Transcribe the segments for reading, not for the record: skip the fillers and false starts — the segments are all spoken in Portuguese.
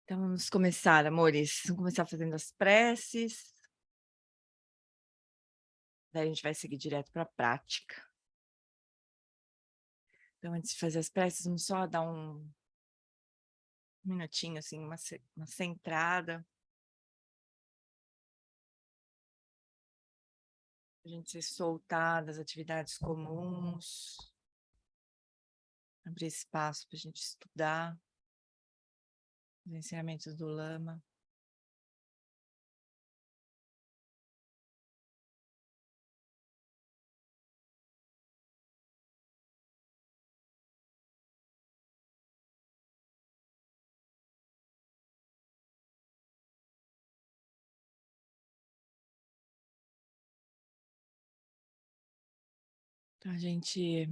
Então vamos começar, amores. Vamos começar fazendo as preces, daí a gente vai seguir direto para a prática. Então, antes de fazer as preces, vamos só dar um minutinho, assim, uma centrada, a gente se soltar das atividades comuns, abrir espaço para a gente estudar os ensinamentos do Lama. Então, a gente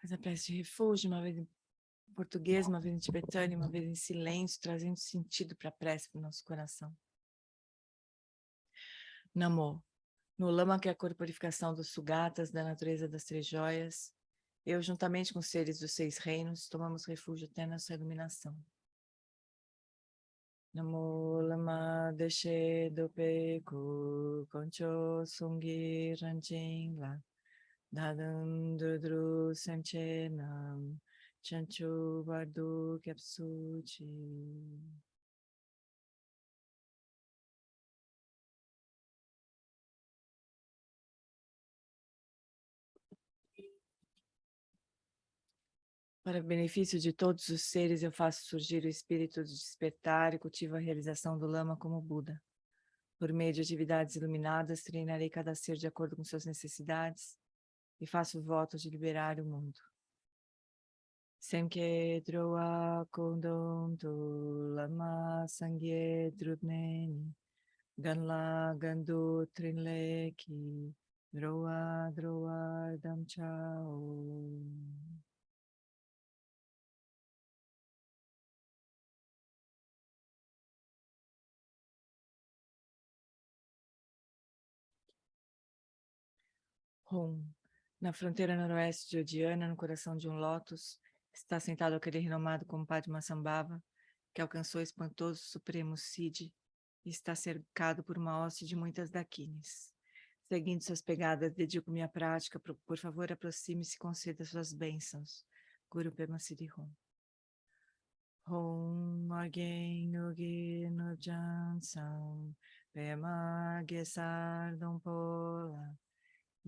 faz a prece de refúgio, uma vez em português, uma vez em tibetano, uma vez em silêncio, trazendo sentido para a prece para o nosso coração. Namô. No Lama, que é a corporificação dos Sugatas, da natureza das três joias, eu, juntamente com os seres dos seis reinos, tomamos refúgio até na sua iluminação. Namo Lama Deshe Dope Ku Concho Sungi Ranjing La Dadan Dudru Semche Nam Chanchu Bardu Kepsuchi. Para benefício de todos os seres, eu faço surgir o espírito de despertar e cultivo a realização do Lama como Buda. Por meio de atividades iluminadas, treinarei cada ser de acordo com suas necessidades e faço votos de liberar o mundo. Semke droa kondom tu lama sangye drupneni ganla gandu trinleki droa droa dam chao. Hum. Na fronteira noroeste de Odiana, no coração de um lótus, está sentado aquele renomado compadre Massambhava, que alcançou o espantoso supremo Siddhi e está cercado por uma hoste de muitas daquines. Seguindo suas pegadas, dedico minha prática, por favor, aproxime-se e conceda suas bênçãos. Guru Pema Siddhi Hum. Hum Argen Nugi Nujan Sam Pema Gesar Dompola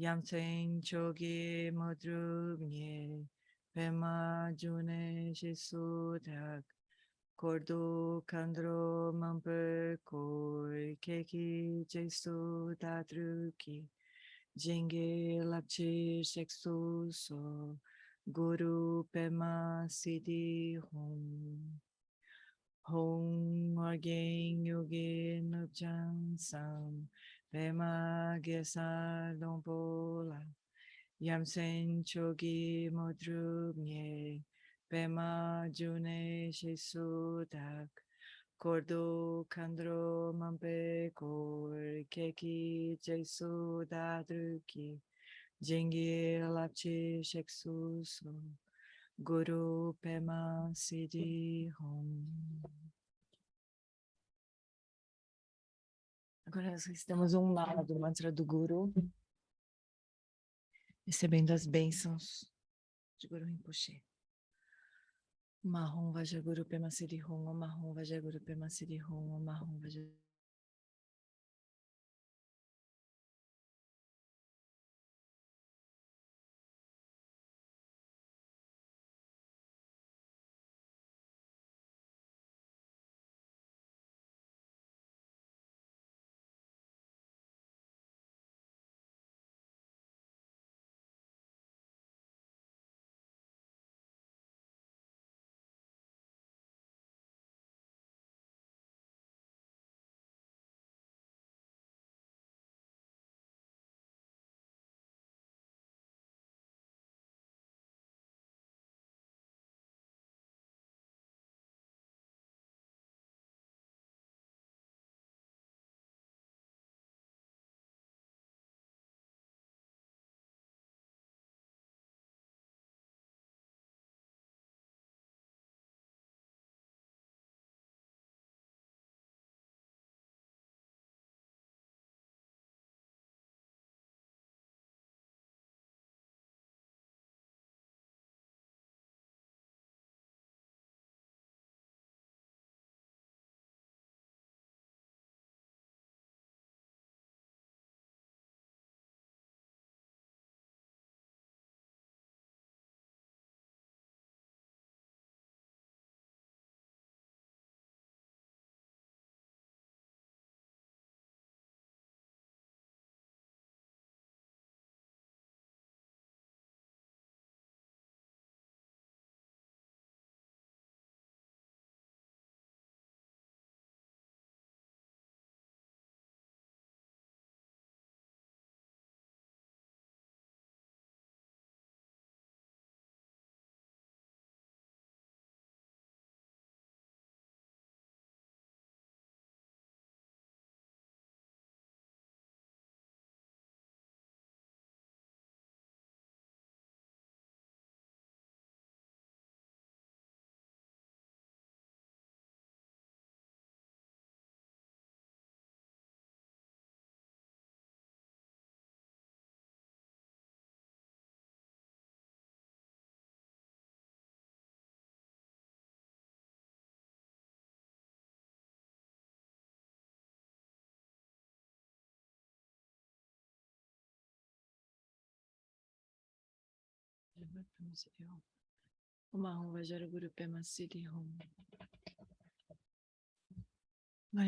Yamsen chogi modrubnye pema june shisudak kordo kandro mamper koi keki jesu dadruki jenge lapchi sheksu so guru pema siddhi hum. Hong Orgen Yogi Nupjan Sam Pema Gesar Dompola Yamsen Chogi Modrubnye Pema June Shesudak Kordo Kandro Mampe Kor Keki Jesu Dadruki Jengi Lapchi Sheksu So Guru Pema Siddhi Hum. Agora nós recitamos um lado do mantra do Guru, recebendo as bênçãos de Guru Rinpoche. Mahum Vajaguru Pema Siddhi Hum, Mahum Vajaguru Pema Siddhi Hum, Mahum Vajaguru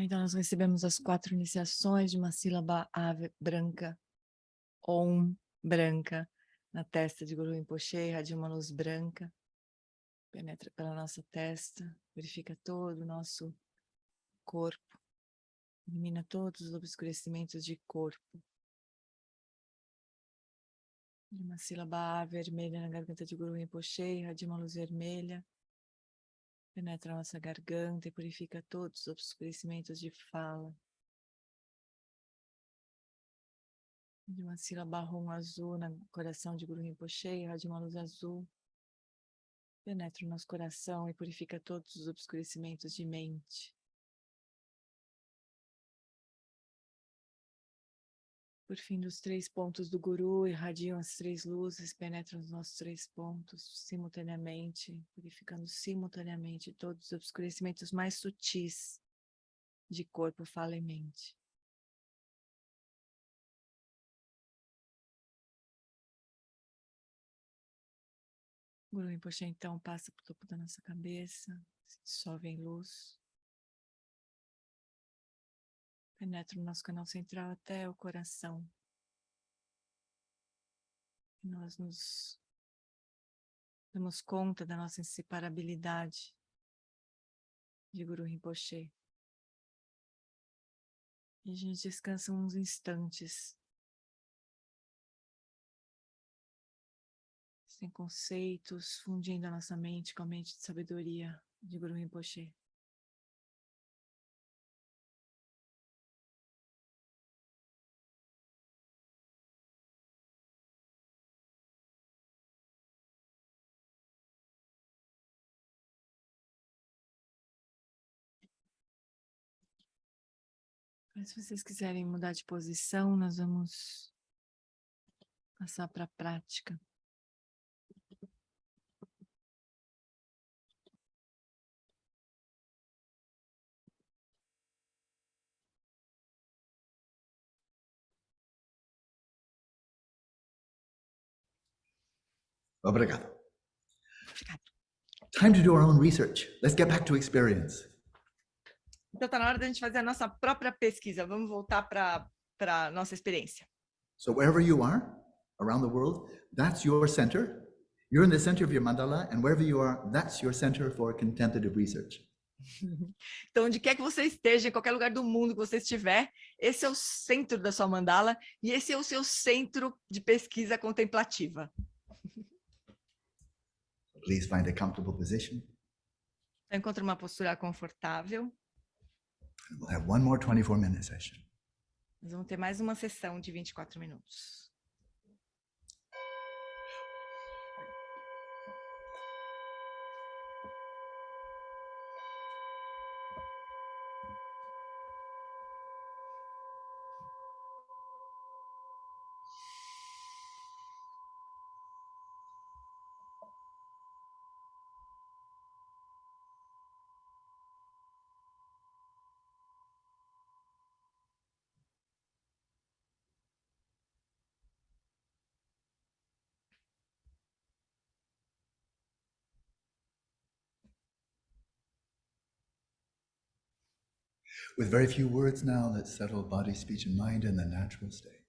Então nós recebemos as 4 iniciações de uma sílaba ave branca, Om branca, na testa de Guru Rinpoche, irradia uma luz branca, penetra pela nossa testa, purifica todo o nosso corpo, elimina todos os obscurecimentos de corpo. De uma sílaba A vermelha na garganta de Guru Rinpoche, irradia uma luz vermelha, penetra a nossa garganta e purifica todos os obscurecimentos de fala. De uma sílaba Rom azul no coração de Guru Rinpoche, irradia uma luz azul, penetra o nosso coração e purifica todos os obscurecimentos de mente. Por fim, dos 3 pontos do Guru, irradiam as 3 luzes, penetram os nossos 3 pontos simultaneamente, purificando simultaneamente todos os obscurecimentos mais sutis de corpo, fala e mente. O Guru Rinpoche então passa por topo da nossa cabeça, se dissolve em luz, penetra no nosso canal central até o coração. E nós nos damos conta da nossa inseparabilidade de Guru Rinpoche. E a gente descansa uns instantes, sem conceitos, fundindo a nossa mente com a mente de sabedoria de Guru Rinpoche. Mas se vocês quiserem mudar de posição, nós vamos passar para a prática. Obrigado. Obrigada. Time to do our own research. Let's get back to experience. Então está na hora da gente fazer a nossa própria pesquisa. Vamos voltar para a nossa experiência. So wherever you are around the world, that's your center. You're in the center of your mandala, and wherever you are, that's your center for contemplative research. Então, onde quer que você esteja, em qualquer lugar do mundo que você estiver, esse é o centro da sua mandala e esse é o seu centro de pesquisa contemplativa. Please find a comfortable position. Então, encontre uma postura confortável. We'll have one more 24-minute session. Nós vamos ter mais uma sessão de 24 minutos. With very few words now, let's settle body, speech, and mind in the natural state.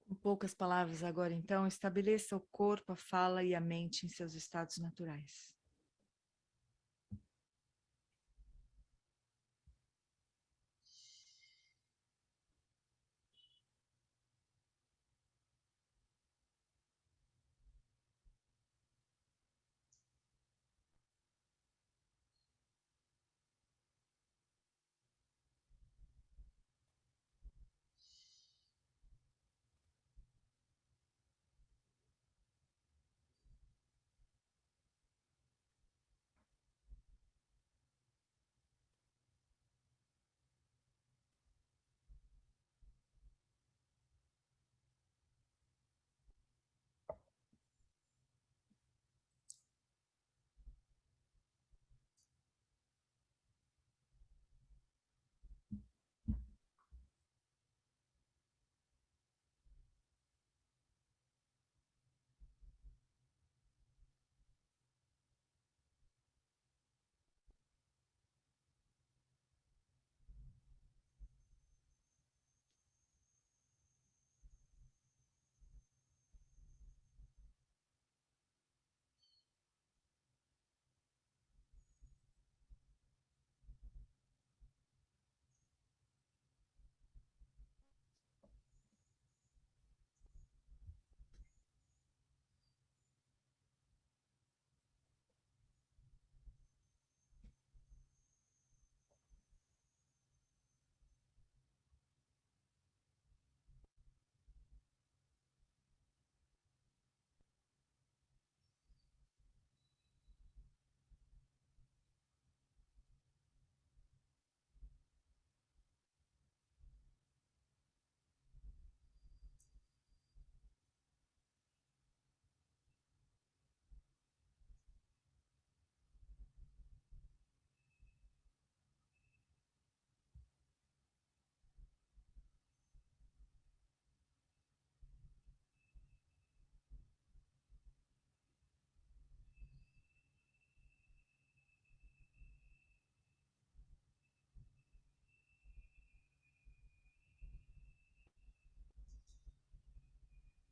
Com poucas palavras agora, então, estabeleça o corpo, a fala e a mente em seus estados naturais.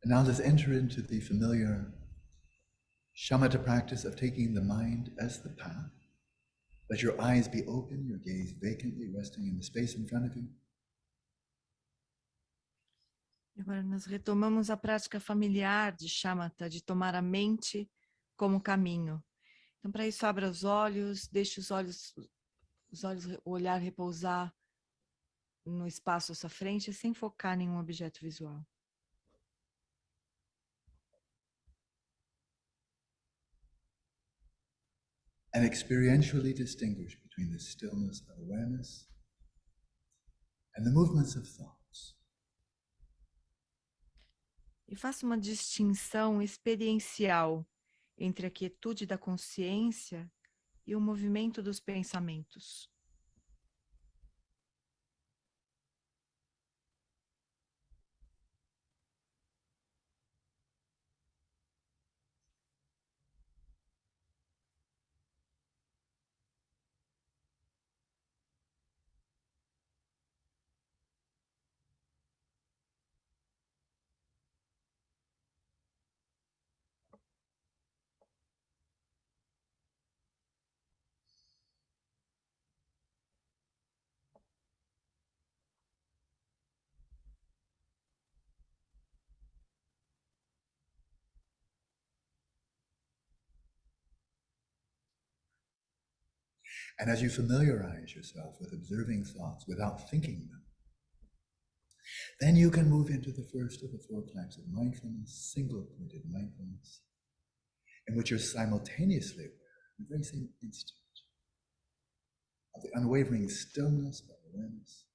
And now let's enter into the familiar shamatha practice of taking the mind as the path. Let your eyes be open, your gaze vacantly resting in the space in front of you. Agora nós retomamos a prática familiar de shamatha, de tomar a mente como caminho. Então, para isso, abra os olhos, deixe o olhar repousar no espaço à sua frente, sem focar em nenhum objeto visual. And experientially distinguish between the stillness of awareness and the movements of thoughts. E faça uma distinção experiencial entre a quietude da consciência e o movimento dos pensamentos. And as you familiarize yourself with observing thoughts without thinking them, then you can move into the first of the 4 types of mindfulness, single-pointed mindfulness, in which you're simultaneously aware, in the very same instant, of the unwavering stillness of awareness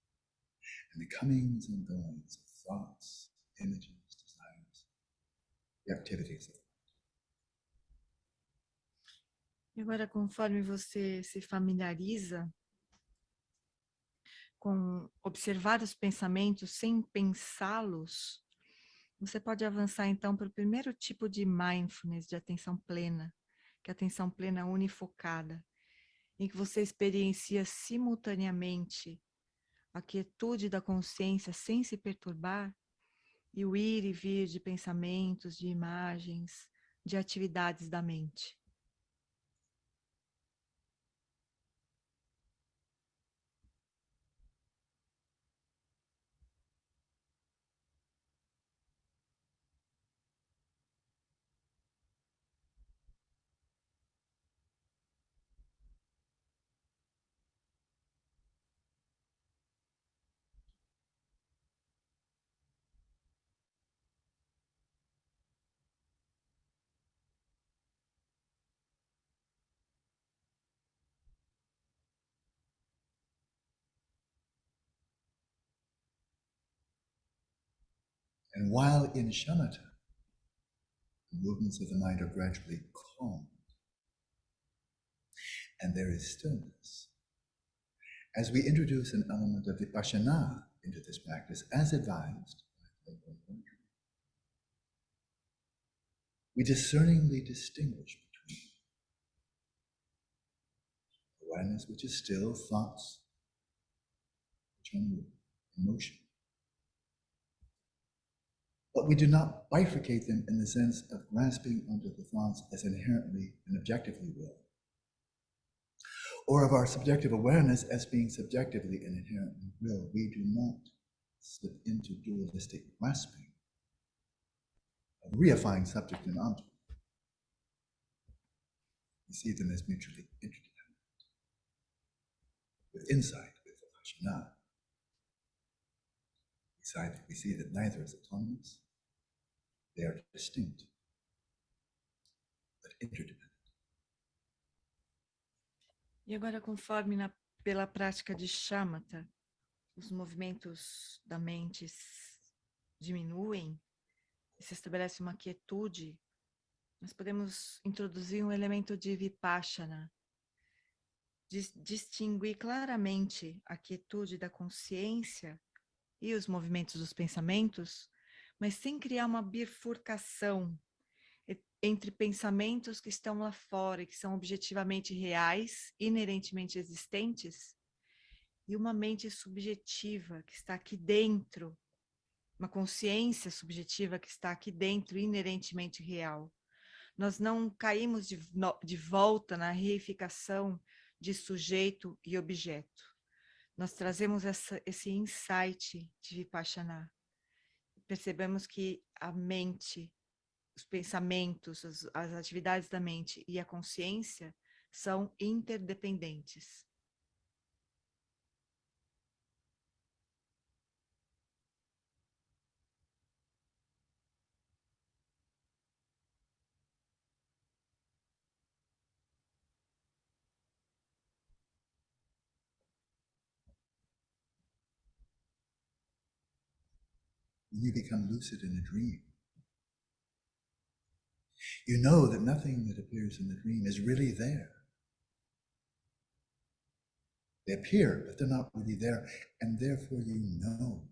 and the comings and goings of thoughts, images, desires, the activities of. E agora, conforme você se familiariza com observar os pensamentos sem pensá-los, você pode avançar então para o primeiro tipo de mindfulness, de atenção plena, que é a atenção plena unifocada, em que você experiencia simultaneamente a quietude da consciência sem se perturbar e o ir e vir de pensamentos, de imagens, de atividades da mente. And while in shamatha, the movements of the mind are gradually calmed, and there is stillness. As we introduce an element of vipassana into this practice, as advised, we discerningly distinguish between awareness, which is still, thoughts, which are emotion. But we do not bifurcate them in the sense of grasping onto the thoughts as inherently and objectively real, or of our subjective awareness as being subjectively and inherently real. We do not slip into dualistic grasping of reifying subject and object. We see them as mutually interdependent. With insight, with vipassana, we see that neither is autonomous. They are distinct, but interdependent. E agora, conforme pela prática de shamatha, os movimentos da mente diminuem e se estabelece uma quietude, nós podemos introduzir um elemento de vipassana, distinguir claramente a quietude da consciência e os movimentos dos pensamentos, mas sem criar uma bifurcação entre pensamentos que estão lá fora, que são objetivamente reais, inerentemente existentes, e uma mente subjetiva que está aqui dentro, uma consciência subjetiva que está aqui dentro, inerentemente real. Nós não caímos de volta na reificação de sujeito e objeto. Nós trazemos esse insight de Vipassana. Percebemos que a mente, os pensamentos, as atividades da mente e a consciência são interdependentes. When you become lucid in a dream, you know that nothing that appears in the dream is really there. They appear, but they're not really there, and therefore you know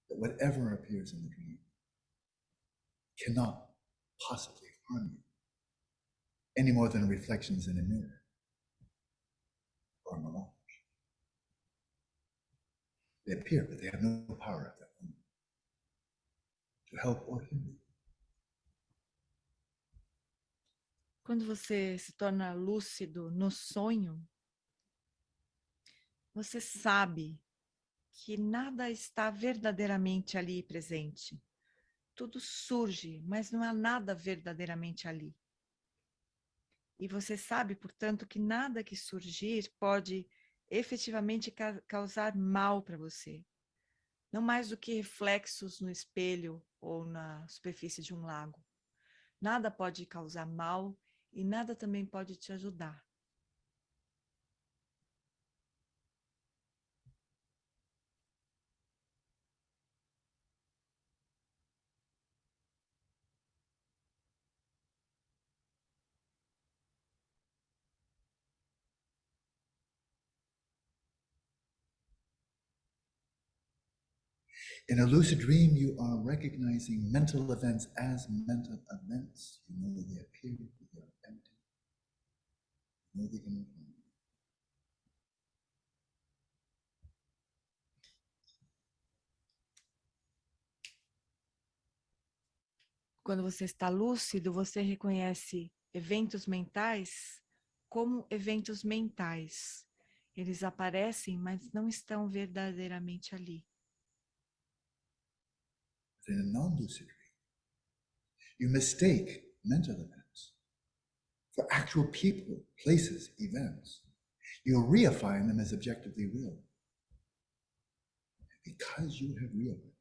that whatever appears in the dream cannot possibly harm you, any more than reflections in a mirror or a mirage. They appear, but they have no power at that moment to help or hinder you. Quando você se torna lúcido no sonho, você sabe que nada está verdadeiramente ali presente. Tudo surge, mas não há nada verdadeiramente ali. E você sabe, portanto, que nada que surgir pode efetivamente causar mal para você. Não mais do que reflexos no espelho ou na superfície de um lago. Nada pode causar mal e nada também pode te ajudar. In a lucid dream, you are recognizing mental events as mental events. You know they appear, they are empty. You know they can harm you. Quando você está lúcido, você reconhece eventos mentais como eventos mentais. Eles aparecem, mas não estão verdadeiramente ali. But in a non-lucid dream, you mistake mental events for actual people, places, events. You're reifying them as objectively real. Because you have realized,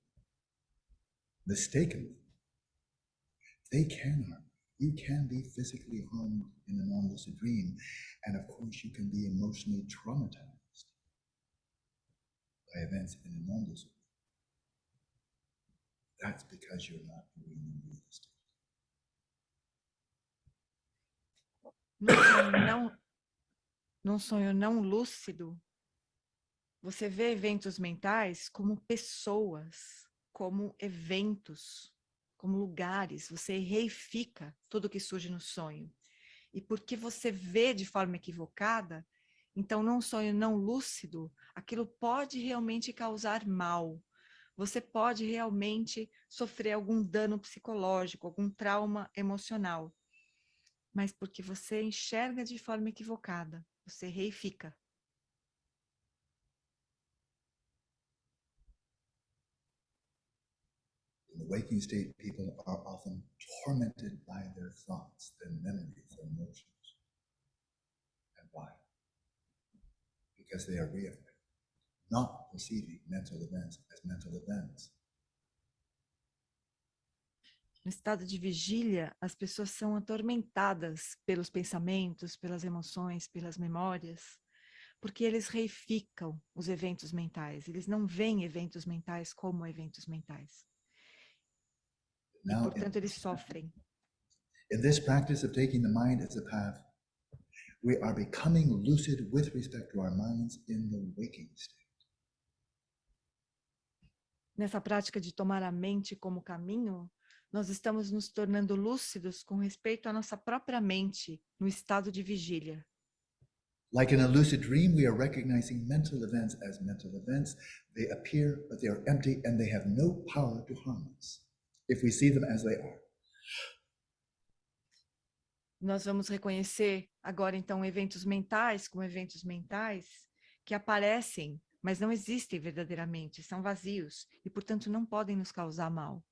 mistaken them, they can harm you. You can be physically harmed in a non-lucid dream, and of course you can be emotionally traumatized by events in a non-lucid dream. That's because you're not doing them realistic. Num sonho não lúcido, você vê eventos mentais como pessoas, como eventos, como lugares. Você reifica tudo que surge no sonho. E porque você vê de forma equivocada, então num sonho não lúcido, aquilo pode realmente causar mal. Você pode realmente sofrer algum dano psicológico, algum trauma emocional. Mas porque você enxerga de forma equivocada, você reifica. In the waking state, people are often tormented by their thoughts, their memories, their emotions. And why? Because they are reaffirmed, not perceiving mental events as mental events. No estado de vigília, as pessoas são atormentadas pelos pensamentos, pelas emoções, pelas memórias, porque eles reificam os eventos mentais. Eles não veem eventos mentais como eventos mentais. E, portanto, eles sofrem. In this practice of taking the mind as a path, we are becoming lucid with respect to our minds in the waking state. Nessa prática de tomar a mente como caminho, nós estamos nos tornando lúcidos com respeito à nossa própria mente no estado de vigília. Like in a lucid dream, we are recognizing mental events as mental events. They appear, but they are empty, and they have no power to harm us if we see them as they are. Nós vamos reconhecer agora, então, eventos mentais como eventos mentais que aparecem, mas não existem verdadeiramente, são vazios e, portanto, não podem nos causar mal.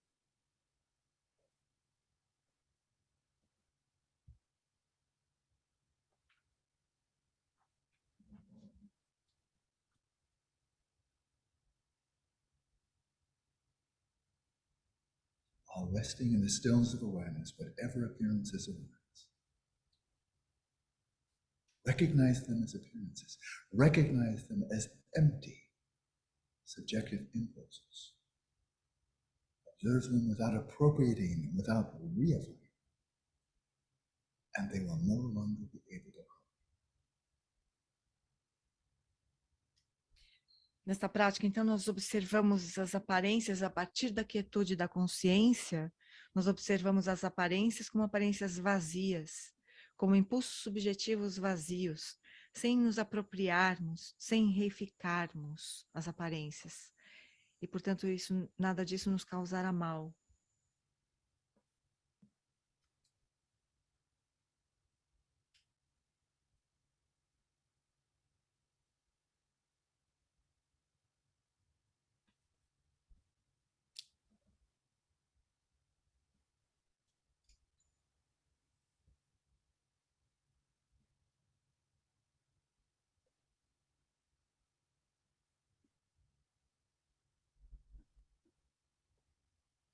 While resting in the stillness of awareness, whatever appearances arise, recognize them as appearances. Recognize them as empty, subjective impulses. Observe them without appropriating them, without reifying, and they will no longer be able to harm. Nesta prática, então, nós observamos as aparências a partir da quietude da consciência, nós observamos as aparências como aparências vazias, como impulsos subjetivos vazios, sem nos apropriarmos, sem reificarmos as aparências. E, portanto, nada disso nos causará mal.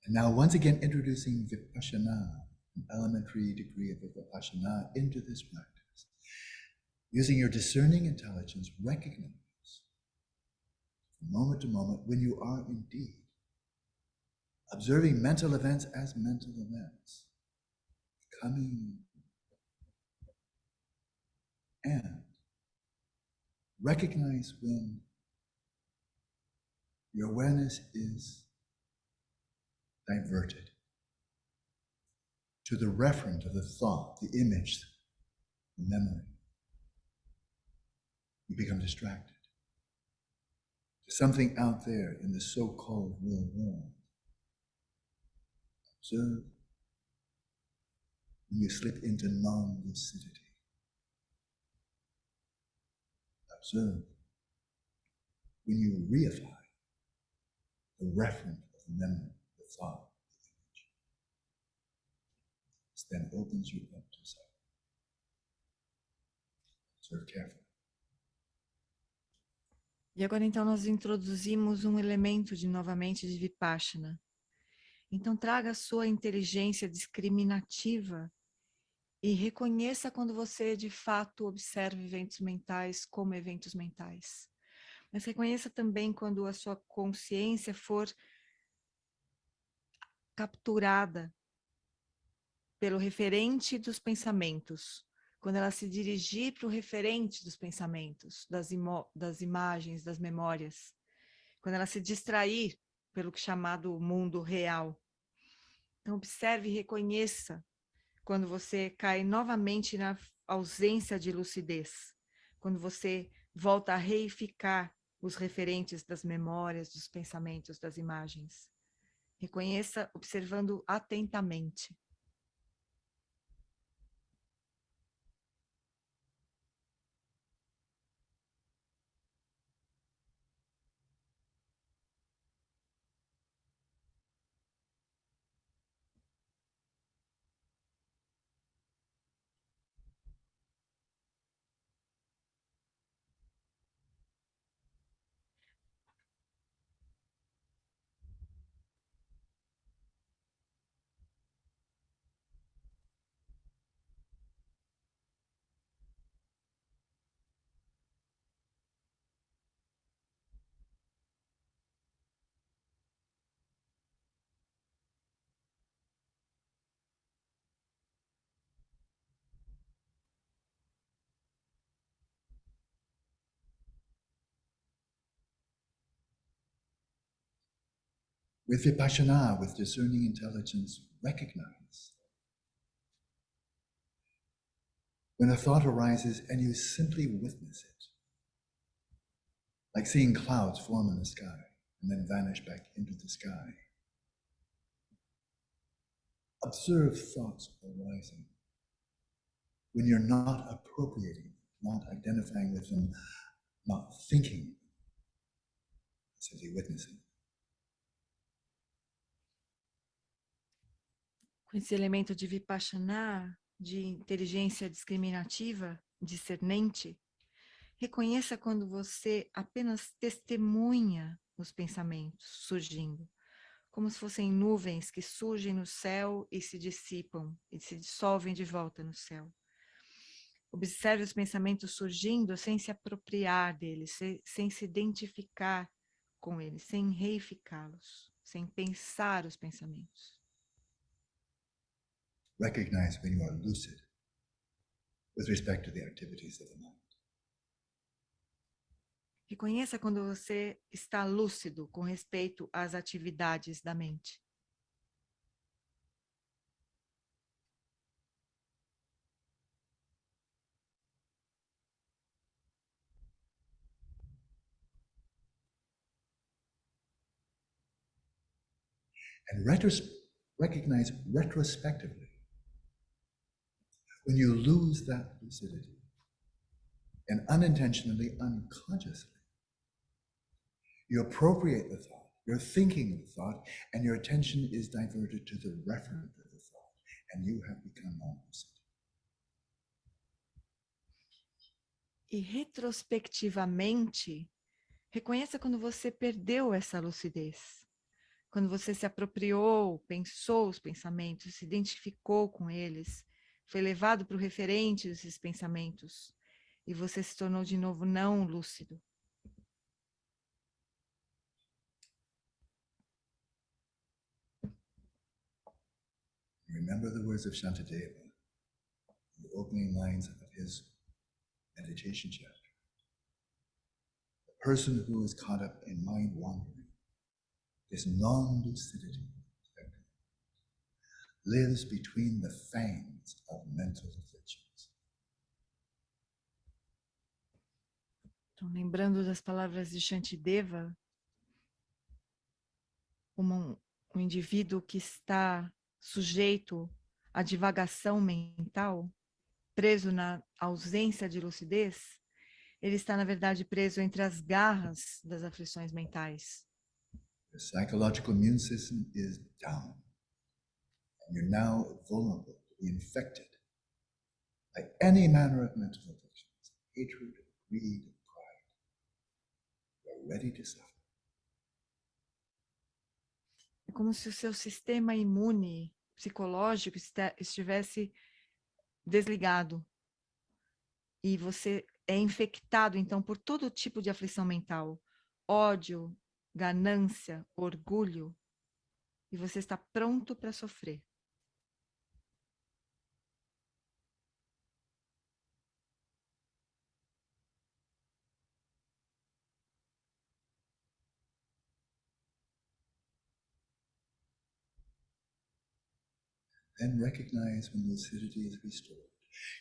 And now, once again, introducing Vipassana, an elementary degree of Vipassana, into this practice. Using your discerning intelligence, recognize from moment to moment when you are indeed observing mental events as mental events, coming and recognize when your awareness is diverted to the referent of the thought, the image, the memory. You become distracted to something out there in the so-called real world. Observe when you slip into non-lucidity. Observe when you reify the referent of the memory, the thought, the image. This then opens you up to self. Observe carefully. E agora, então, nós introduzimos um elemento novamente de Vipassana. Então, traga a sua inteligência discriminativa e reconheça quando você, de fato, observa eventos mentais como eventos mentais. Mas reconheça também quando a sua consciência for capturada pelo referente dos pensamentos, quando ela se dirigir para o referente dos pensamentos, das imagens, das memórias, quando ela se distrair pelo chamado mundo real. Então, observe e reconheça quando você cai novamente na ausência de lucidez, quando você volta a reificar os referentes das memórias, dos pensamentos, das imagens. Reconheça observando atentamente. With Vipassana, with discerning intelligence, recognize When a thought arises and you simply witness it, like seeing clouds form in the sky and then vanish back into the sky. Observe thoughts arising when you're not appropriating, not identifying with them, not thinking, simply witnessing. Com esse elemento de vipassana, de inteligência discriminativa, discernente, reconheça quando você apenas testemunha os pensamentos surgindo, como se fossem nuvens que surgem no céu e se dissipam e se dissolvem de volta no céu. Observe os pensamentos surgindo sem se apropriar deles, sem se identificar com eles, sem reificá-los, sem pensar os pensamentos. Recognize when you are lucid with respect to the activities of the mind. Reconheça quando você está lúcido com respeito às atividades da mente. And recognize retrospectively when you lose that lucidity and unintentionally, unconsciously, you appropriate the thought, you're thinking the thought, and your attention is diverted to the referent of the thought, and you have become non-lucid. E retrospectivamente, reconheça quando você perdeu essa lucidez. Quando você se apropriou, pensou os pensamentos, se identificou com eles, foi levado para o referente desses pensamentos, e você se tornou de novo não lúcido. Remember the words of Shantideva, the opening lines of his meditation chapter. The person who is caught up in mind wandering, this non-lucidity, lives between the fangs of mental afflictions. Então, lembrando das palavras de Shantideva, um indivíduo que está sujeito à divagação mental, preso na ausência de lucidez, ele está, na verdade, preso entre as garras das aflições mentais. The psychological immune system is down, and you're now vulnerable to be infected by any manner of mental afflictions, hatred, greed, pride. You're ready to suffer. É como se o seu sistema imune psicológico estivesse desligado e você é infectado, então, por todo tipo de aflição mental, ódio, ganância, orgulho, e você está pronto para sofrer. Then recognize when lucidity is restored.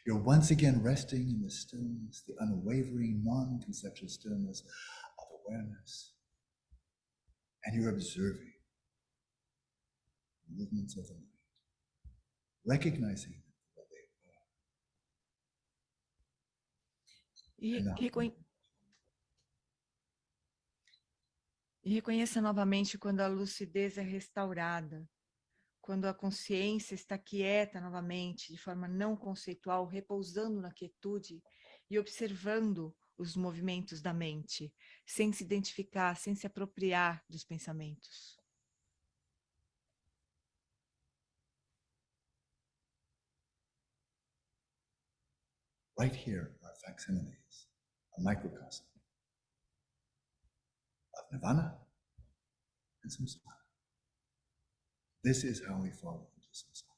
You're once again resting in the stillness, the unwavering, non-conceptual stillness of awareness. And you're observing the movements of the mind, recognizing what they are. E reconheça novamente quando a lucidez é restaurada, quando a consciência está quieta novamente, de forma não conceitual, repousando na quietude e observando os movimentos da mente, sem se identificar, sem se apropriar dos pensamentos. Right here are facsimiles, a microcosm of nirvana and samsara. This is how we fall into samsara,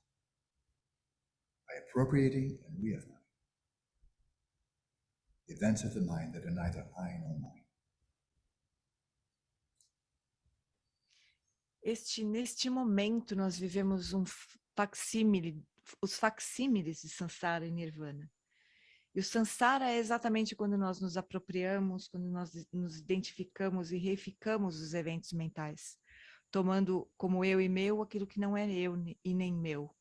by appropriating and reifying the events of the mind that are neither I nor mine. Neste momento, nós vivemos facsímile, os facsímiles de Samsara e Nirvana. E o samsara é exatamente quando nós nos apropriamos, quando nós nos identificamos e reificamos os eventos mentais, tomando como eu e meu aquilo que não é eu e nem meu.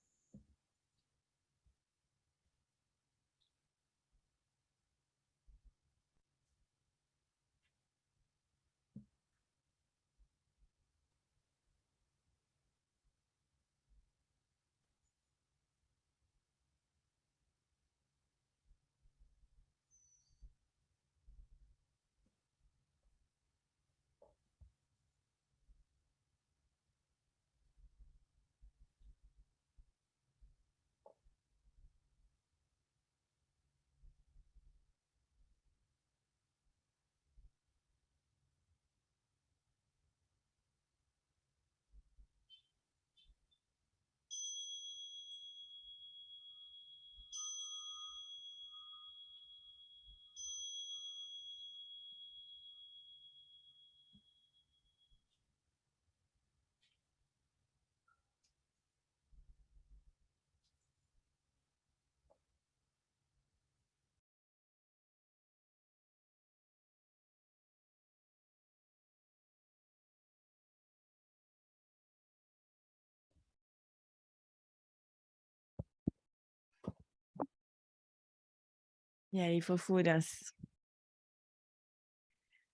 E aí, fofuras?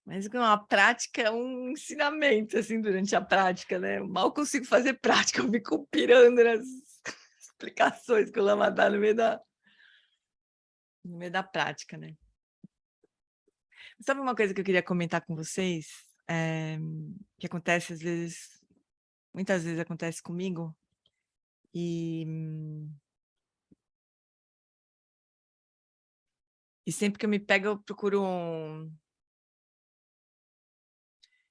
Mas com a prática é um ensinamento, assim, durante a prática, né? Eu mal consigo fazer prática, eu fico pirando nas explicações que o Lama dá no meio da prática, né? Sabe uma coisa que eu queria comentar com vocês? Que acontece às vezes, muitas vezes acontece comigo, e sempre que eu me pego, eu procuro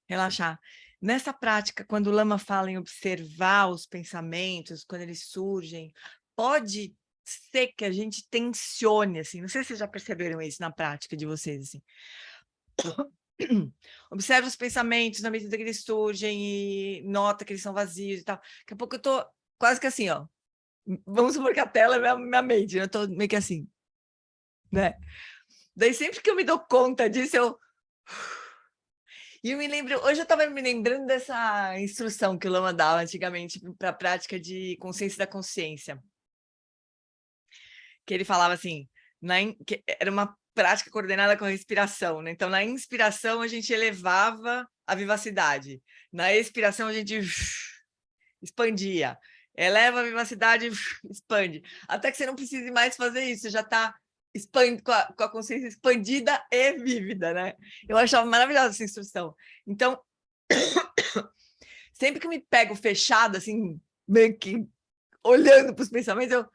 relaxar. Nessa prática, quando o Lama fala em observar os pensamentos, quando eles surgem, pode ser que a gente tensione, assim, não sei se vocês já perceberam isso na prática de vocês, assim. Observa os pensamentos na medida que eles surgem e nota que eles são vazios e tal. Daqui a pouco eu tô quase que assim, ó. Vamos supor que a tela é minha mente, né? Eu tô meio que assim, né? Daí sempre que eu me dou conta disso, E eu me lembro, hoje eu estava me lembrando dessa instrução que o Lama dava antigamente para a prática de consciência da consciência. Que ele falava assim, que era uma prática coordenada com a respiração, né? Então, na inspiração, a gente elevava a vivacidade. Na expiração, a gente expandia. Eleva a vivacidade, expande. Até que você não precise mais fazer isso, você já está com a consciência expandida e vívida, né? Eu achava maravilhosa essa instrução. Então, sempre que me pego fechada, assim, meio que olhando para os pensamentos, eu...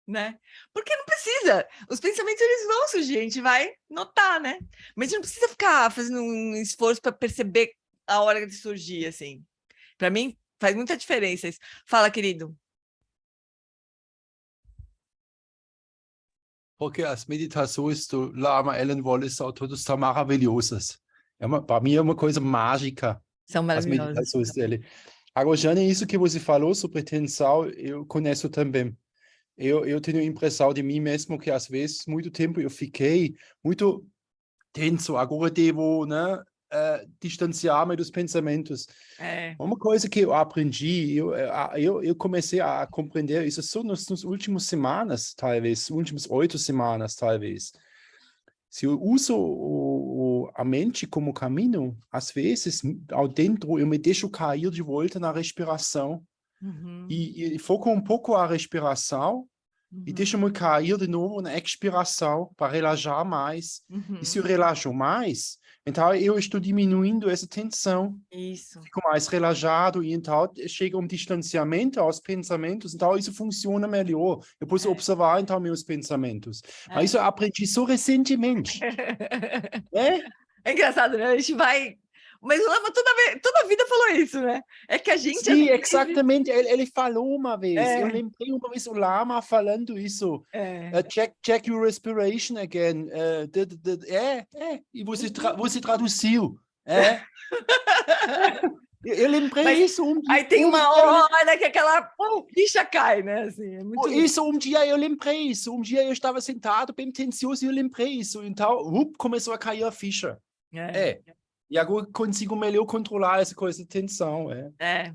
né? Porque não precisa. Os pensamentos, eles vão surgir, a gente vai notar, né? Mas a gente não precisa ficar fazendo um esforço para perceber a hora de surgir, assim. Para mim, faz muita diferença isso. Fala, querido. Porque as meditações do Lama Ellen Wallace são todas tão maravilhosas. Para mim é uma coisa mágica, São as maravilhosas. meditações dele. Agora, Jane, isso que você falou sobre tensão, eu conheço também. Eu tenho a impressão de mim mesmo que, às vezes, muito tempo eu fiquei muito tenso. Agora devo, né, distanciar-me dos pensamentos. Uma coisa que eu aprendi, eu comecei a compreender isso só nas últimas semanas, talvez, últimas 8 semanas, talvez. Se eu uso a mente como caminho, às vezes, ao dentro, eu me deixo cair de volta na respiração. E foco um pouco a respiração e deixo-me cair de novo na expiração para relaxar mais. E se eu relaxo mais, então eu estou diminuindo essa tensão. Isso. Fico mais relaxado e então chega um distanciamento aos pensamentos, então isso funciona melhor. Eu posso observar então meus pensamentos. Mas isso eu aprendi só recentemente. É engraçado, né? A gente vai... Mas o Lama toda a vida falou isso, né? É que a gente... Sim, exatamente. Ele falou uma vez. Eu lembrei uma vez o Lama falando isso. Check your respiration again. E você traduziu. Eu lembrei Mas isso um dia. aí tem uma hora que aquela ficha cai, né? Assim, é muito Isso, um dia eu lembrei isso. Um dia eu estava sentado bem tensioso e eu lembrei isso. Então, começou a cair a ficha. É, E agora eu consigo melhor controlar essa coisa de tensão. é.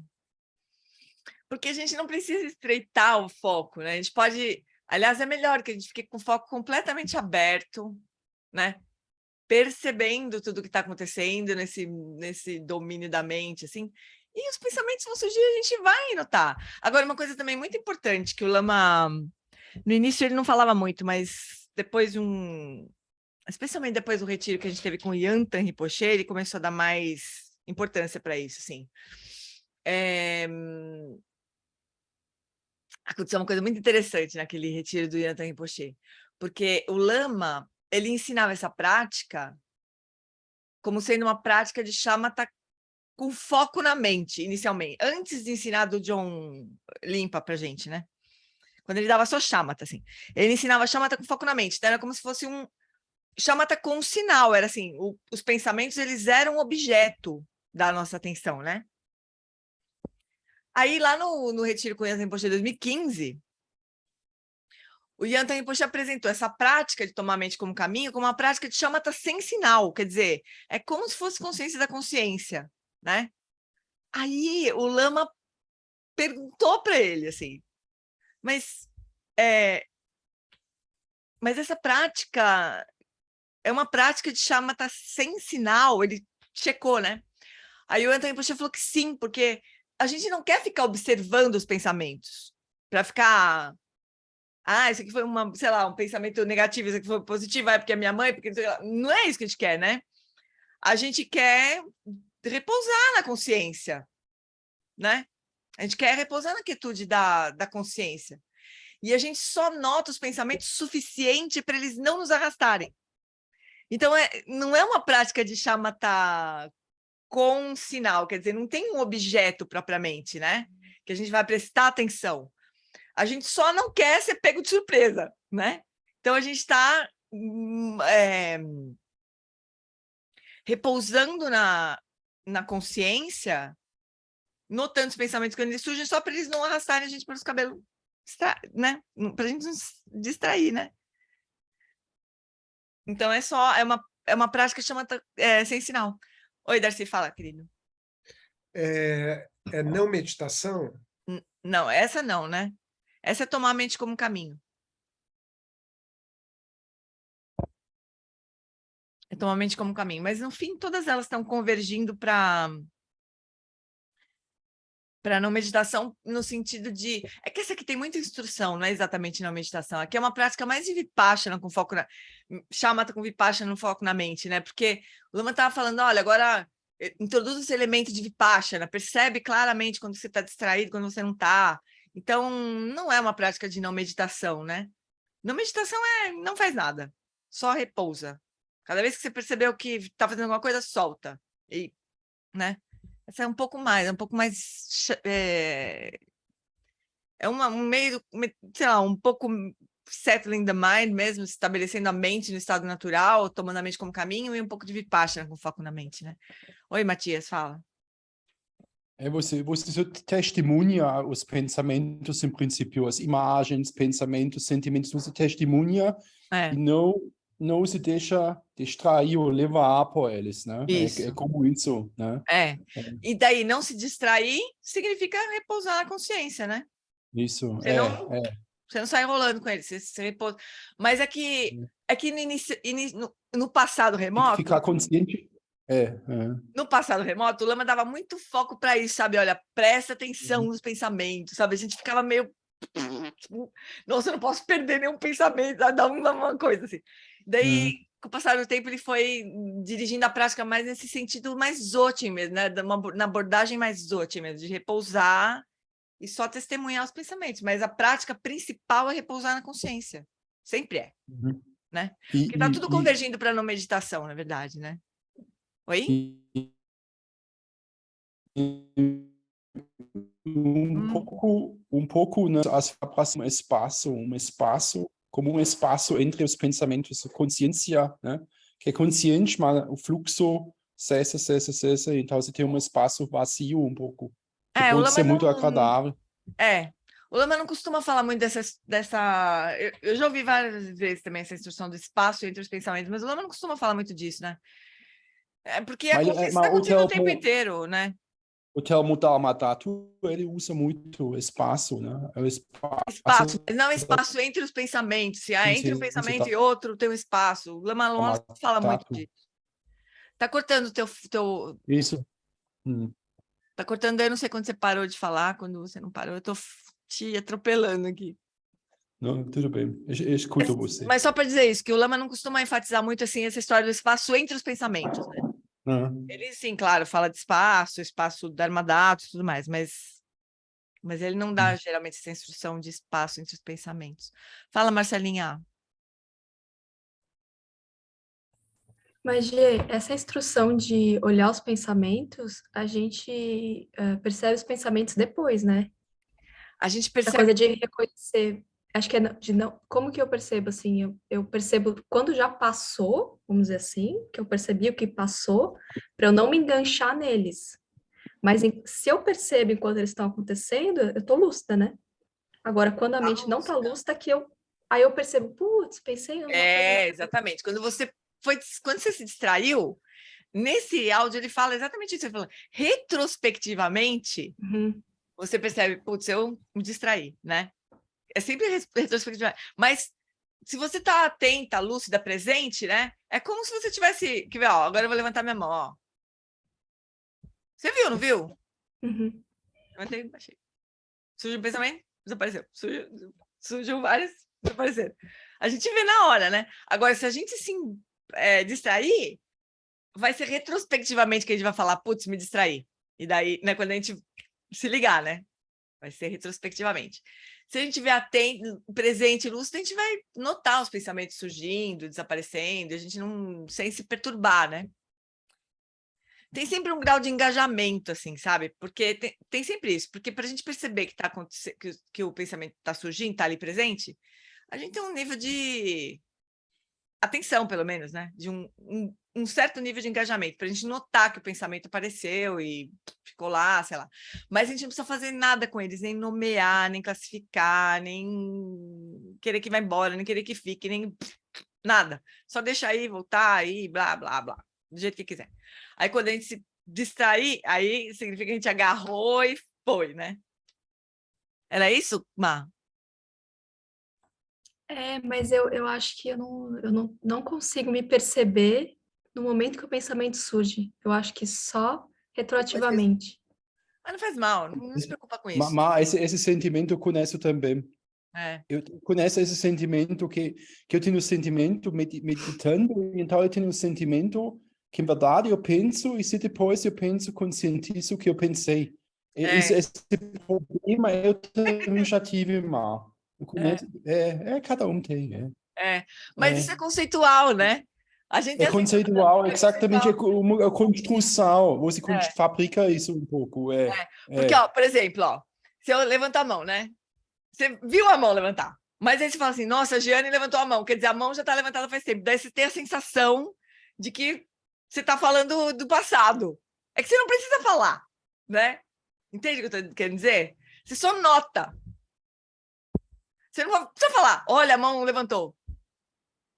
Porque a gente não precisa estreitar o foco, né? A gente pode... Aliás, é melhor que a gente fique com o foco completamente aberto, né? Percebendo tudo que está acontecendo nesse domínio da mente, assim. E os pensamentos vão surgir, a gente vai notar. Agora, uma coisa também muito importante, que o Lama... No início ele não falava muito, mas depois especialmente depois do retiro que a gente teve com o Yantan Rinpoche, ele começou a dar mais importância para isso, assim. Aconteceu uma coisa muito interessante naquele retiro do Yantan Rinpoche, porque o Lama, ele ensinava essa prática como sendo uma prática de shamatha com foco na mente, inicialmente, antes de ensinar do John Limpa pra gente, né? Quando ele dava só shamatha, assim. Ele ensinava shamatha com foco na mente, então era como se fosse um shamatha com um sinal, era assim, os pensamentos, eles eram objeto da nossa atenção, né? Aí, lá no Retiro com o Yantan Rinpoche 2015, o Yantan Rinpoche apresentou essa prática de tomar a mente como caminho como uma prática de shamatha sem sinal, quer dizer, é como se fosse consciência da consciência, né? Aí, o Lama perguntou para ele, assim, mas essa prática é uma prática de shamatha sem sinal? Ele checou, né? Aí o Yantan Rinpoche falou que sim, porque a gente não quer ficar observando os pensamentos para ficar... isso aqui foi sei lá, um pensamento negativo, isso aqui foi positivo, porque é minha mãe, porque não é isso que a gente quer, né? A gente quer repousar na consciência, né? A gente quer repousar na quietude da consciência. E a gente só nota os pensamentos suficiente para eles não nos arrastarem. Então, não é uma prática de shamatha com sinal, quer dizer, não tem um objeto propriamente, né? Que a gente vai prestar atenção. A gente só não quer ser pego de surpresa, né? Então, a gente está repousando na consciência, notando os pensamentos quando eles surgem, só para eles não arrastarem a gente pelos cabelos, né? Para a gente não se distrair, né? Então, é uma prática que chama sem sinal. Oi, Darcy, fala, querido. É não meditação? Não, essa não, né? Essa é tomar a mente como um caminho. É tomar a mente como um caminho. Mas, no fim, todas elas estão convergindo para não meditação, no sentido de... É que essa aqui tem muita instrução, não é exatamente não meditação. Aqui é uma prática mais de Vipassana, com foco na... Shamatha com Vipassana, no foco na mente, né? Porque o Lama estava falando, olha, agora introduz esse elemento de Vipassana, percebe claramente quando você está distraído, quando você não está. Então, não é uma prática de não meditação, né? Não meditação não faz nada, só repousa. Cada vez que você percebeu que está fazendo alguma coisa, solta. E, né? Essa é um pouco mais, um meio, sei lá, um pouco settling the mind mesmo, estabelecendo a mente no estado natural, tomando a mente como caminho, e um pouco de Vipassana com foco na mente, né? Oi, Matias, fala. Você só testemunha os pensamentos, em princípio, as imagens, pensamentos, sentimentos, você testemunha e não se deixa distrair ou levar por eles, né? Isso. É como isso, né? E daí, não se distrair significa repousar na consciência, né? Isso, Você não sai rolando com ele, você repousa. Mas é que no passado remoto... Ficar consciente... No passado remoto, o Lama dava muito foco para isso, sabe? Olha, presta atenção nos pensamentos, sabe? A gente ficava meio... Nossa, eu não posso perder nenhum pensamento, dá uma coisa assim. Daí, com o passar do tempo, ele foi dirigindo a prática mais nesse sentido mais Dzogchen mesmo, né? Na abordagem mais Dzogchen mesmo, de repousar e só testemunhar os pensamentos. Mas a prática principal é repousar na consciência. Sempre é, né? Porque tá tudo convergindo para não meditação, na verdade, né? Oi? Um pouco, né, um espaço como um espaço entre os pensamentos, a consciência, né, que é consciente, mas o fluxo cessa, então você tem um espaço vazio um pouco, que o pode Lama ser muito não... agradável. O Lama não costuma falar muito dessa... Eu já ouvi várias vezes também essa instrução do espaço entre os pensamentos, mas o Lama não costuma falar muito disso, né? Porque Mas está acontecendo o tempo o inteiro, né? o Telmo Dharmadhatu, ele usa muito espaço, né? É o Espaço, espaço mas não espaço entre os pensamentos. Se há entre um pensamento e outro, tem um espaço. O Lama não fala muito Dharmadhatu. disso. Tá cortando Isso. Tá cortando, eu não sei quando você parou de falar, quando você não parou, eu tô te atropelando aqui. Não, tudo bem, eu escuto você. Mas só para dizer isso, que o Lama não costuma enfatizar muito assim essa história do espaço entre os pensamentos, né? Ele, sim, claro, fala de espaço Dharmadhatu e tudo mais, mas ele não dá geralmente essa instrução de espaço entre os pensamentos. Fala, Marcelinha. Mas, Gê, essa instrução de olhar os pensamentos, a gente percebe os pensamentos depois, né? A gente Essa percebe... coisa de reconhecer, acho que é de não... Como que eu percebo, assim? Eu percebo quando já passou, vamos dizer assim, que eu percebi o que passou, para eu não me enganchar neles. Mas se eu percebo enquanto eles estão acontecendo, eu tô lúcida, né? Agora, quando a mente não tá lúcida, aí eu percebo, putz, pensei em uma coisa... exatamente. Quando você se distraiu, nesse áudio ele fala exatamente isso. Ele fala, retrospectivamente, você percebe, putz, eu me distraí, né? É sempre retrospectivamente. Mas se você está atenta, lúcida, presente, né? É como se você tivesse... Quer ver, ó, agora eu vou levantar minha mão, ó. Você viu, não viu? Levantei, baixei. Surgiu um pensamento, desapareceu. Surgiu vários, desapareceram. A gente vê na hora, né? Agora, se a gente se distrair, vai ser retrospectivamente que a gente vai falar, putz, me distraí. E daí, né, quando a gente se ligar, né? Vai ser retrospectivamente. Se a gente estiver atento, presente, lúcido, a gente vai notar os pensamentos surgindo, desaparecendo, a gente não... sem se perturbar, né? Tem sempre um grau de engajamento, assim, sabe? Porque tem sempre isso. Porque para a gente perceber que tá acontecendo, que o pensamento está surgindo, está ali presente, a gente tem um nível de atenção, pelo menos, né? De um certo nível de engajamento, para a gente notar que o pensamento apareceu e ficou lá, sei lá. Mas a gente não precisa fazer nada com eles, nem nomear, nem classificar, nem querer que vá embora, nem querer que fique, nem nada. Só deixar aí, voltar aí, blá, blá, blá, do jeito que quiser. Aí, quando a gente se distrair, aí significa que a gente agarrou e foi, né? Era isso, Má? Mas eu acho que eu não consigo me perceber no momento que o pensamento surge. Eu acho que só retroativamente. Mas não faz mal, não se preocupa com isso. Mas esse sentimento eu conheço também. Eu conheço esse sentimento que eu tenho sentimento meditando, então eu tenho um sentimento que, em verdade, eu penso, e se depois eu penso, conscientizo o que eu pensei. Esse problema eu também já tive mal. Cada um tem. Mas isso é conceitual, né? A gente é conceitual, exatamente, é uma construção. Você fabrica isso um pouco. Porque, ó, por exemplo, ó, se eu levanto a mão, né? Você viu a mão levantar, mas aí você fala assim, nossa, a Giane levantou a mão, quer dizer, a mão já está levantada faz tempo. Daí você tem a sensação de que você está falando do passado. É que você não precisa falar, né? Entende o que eu estou querendo dizer? Você só nota. Você não precisa falar, olha, a mão levantou.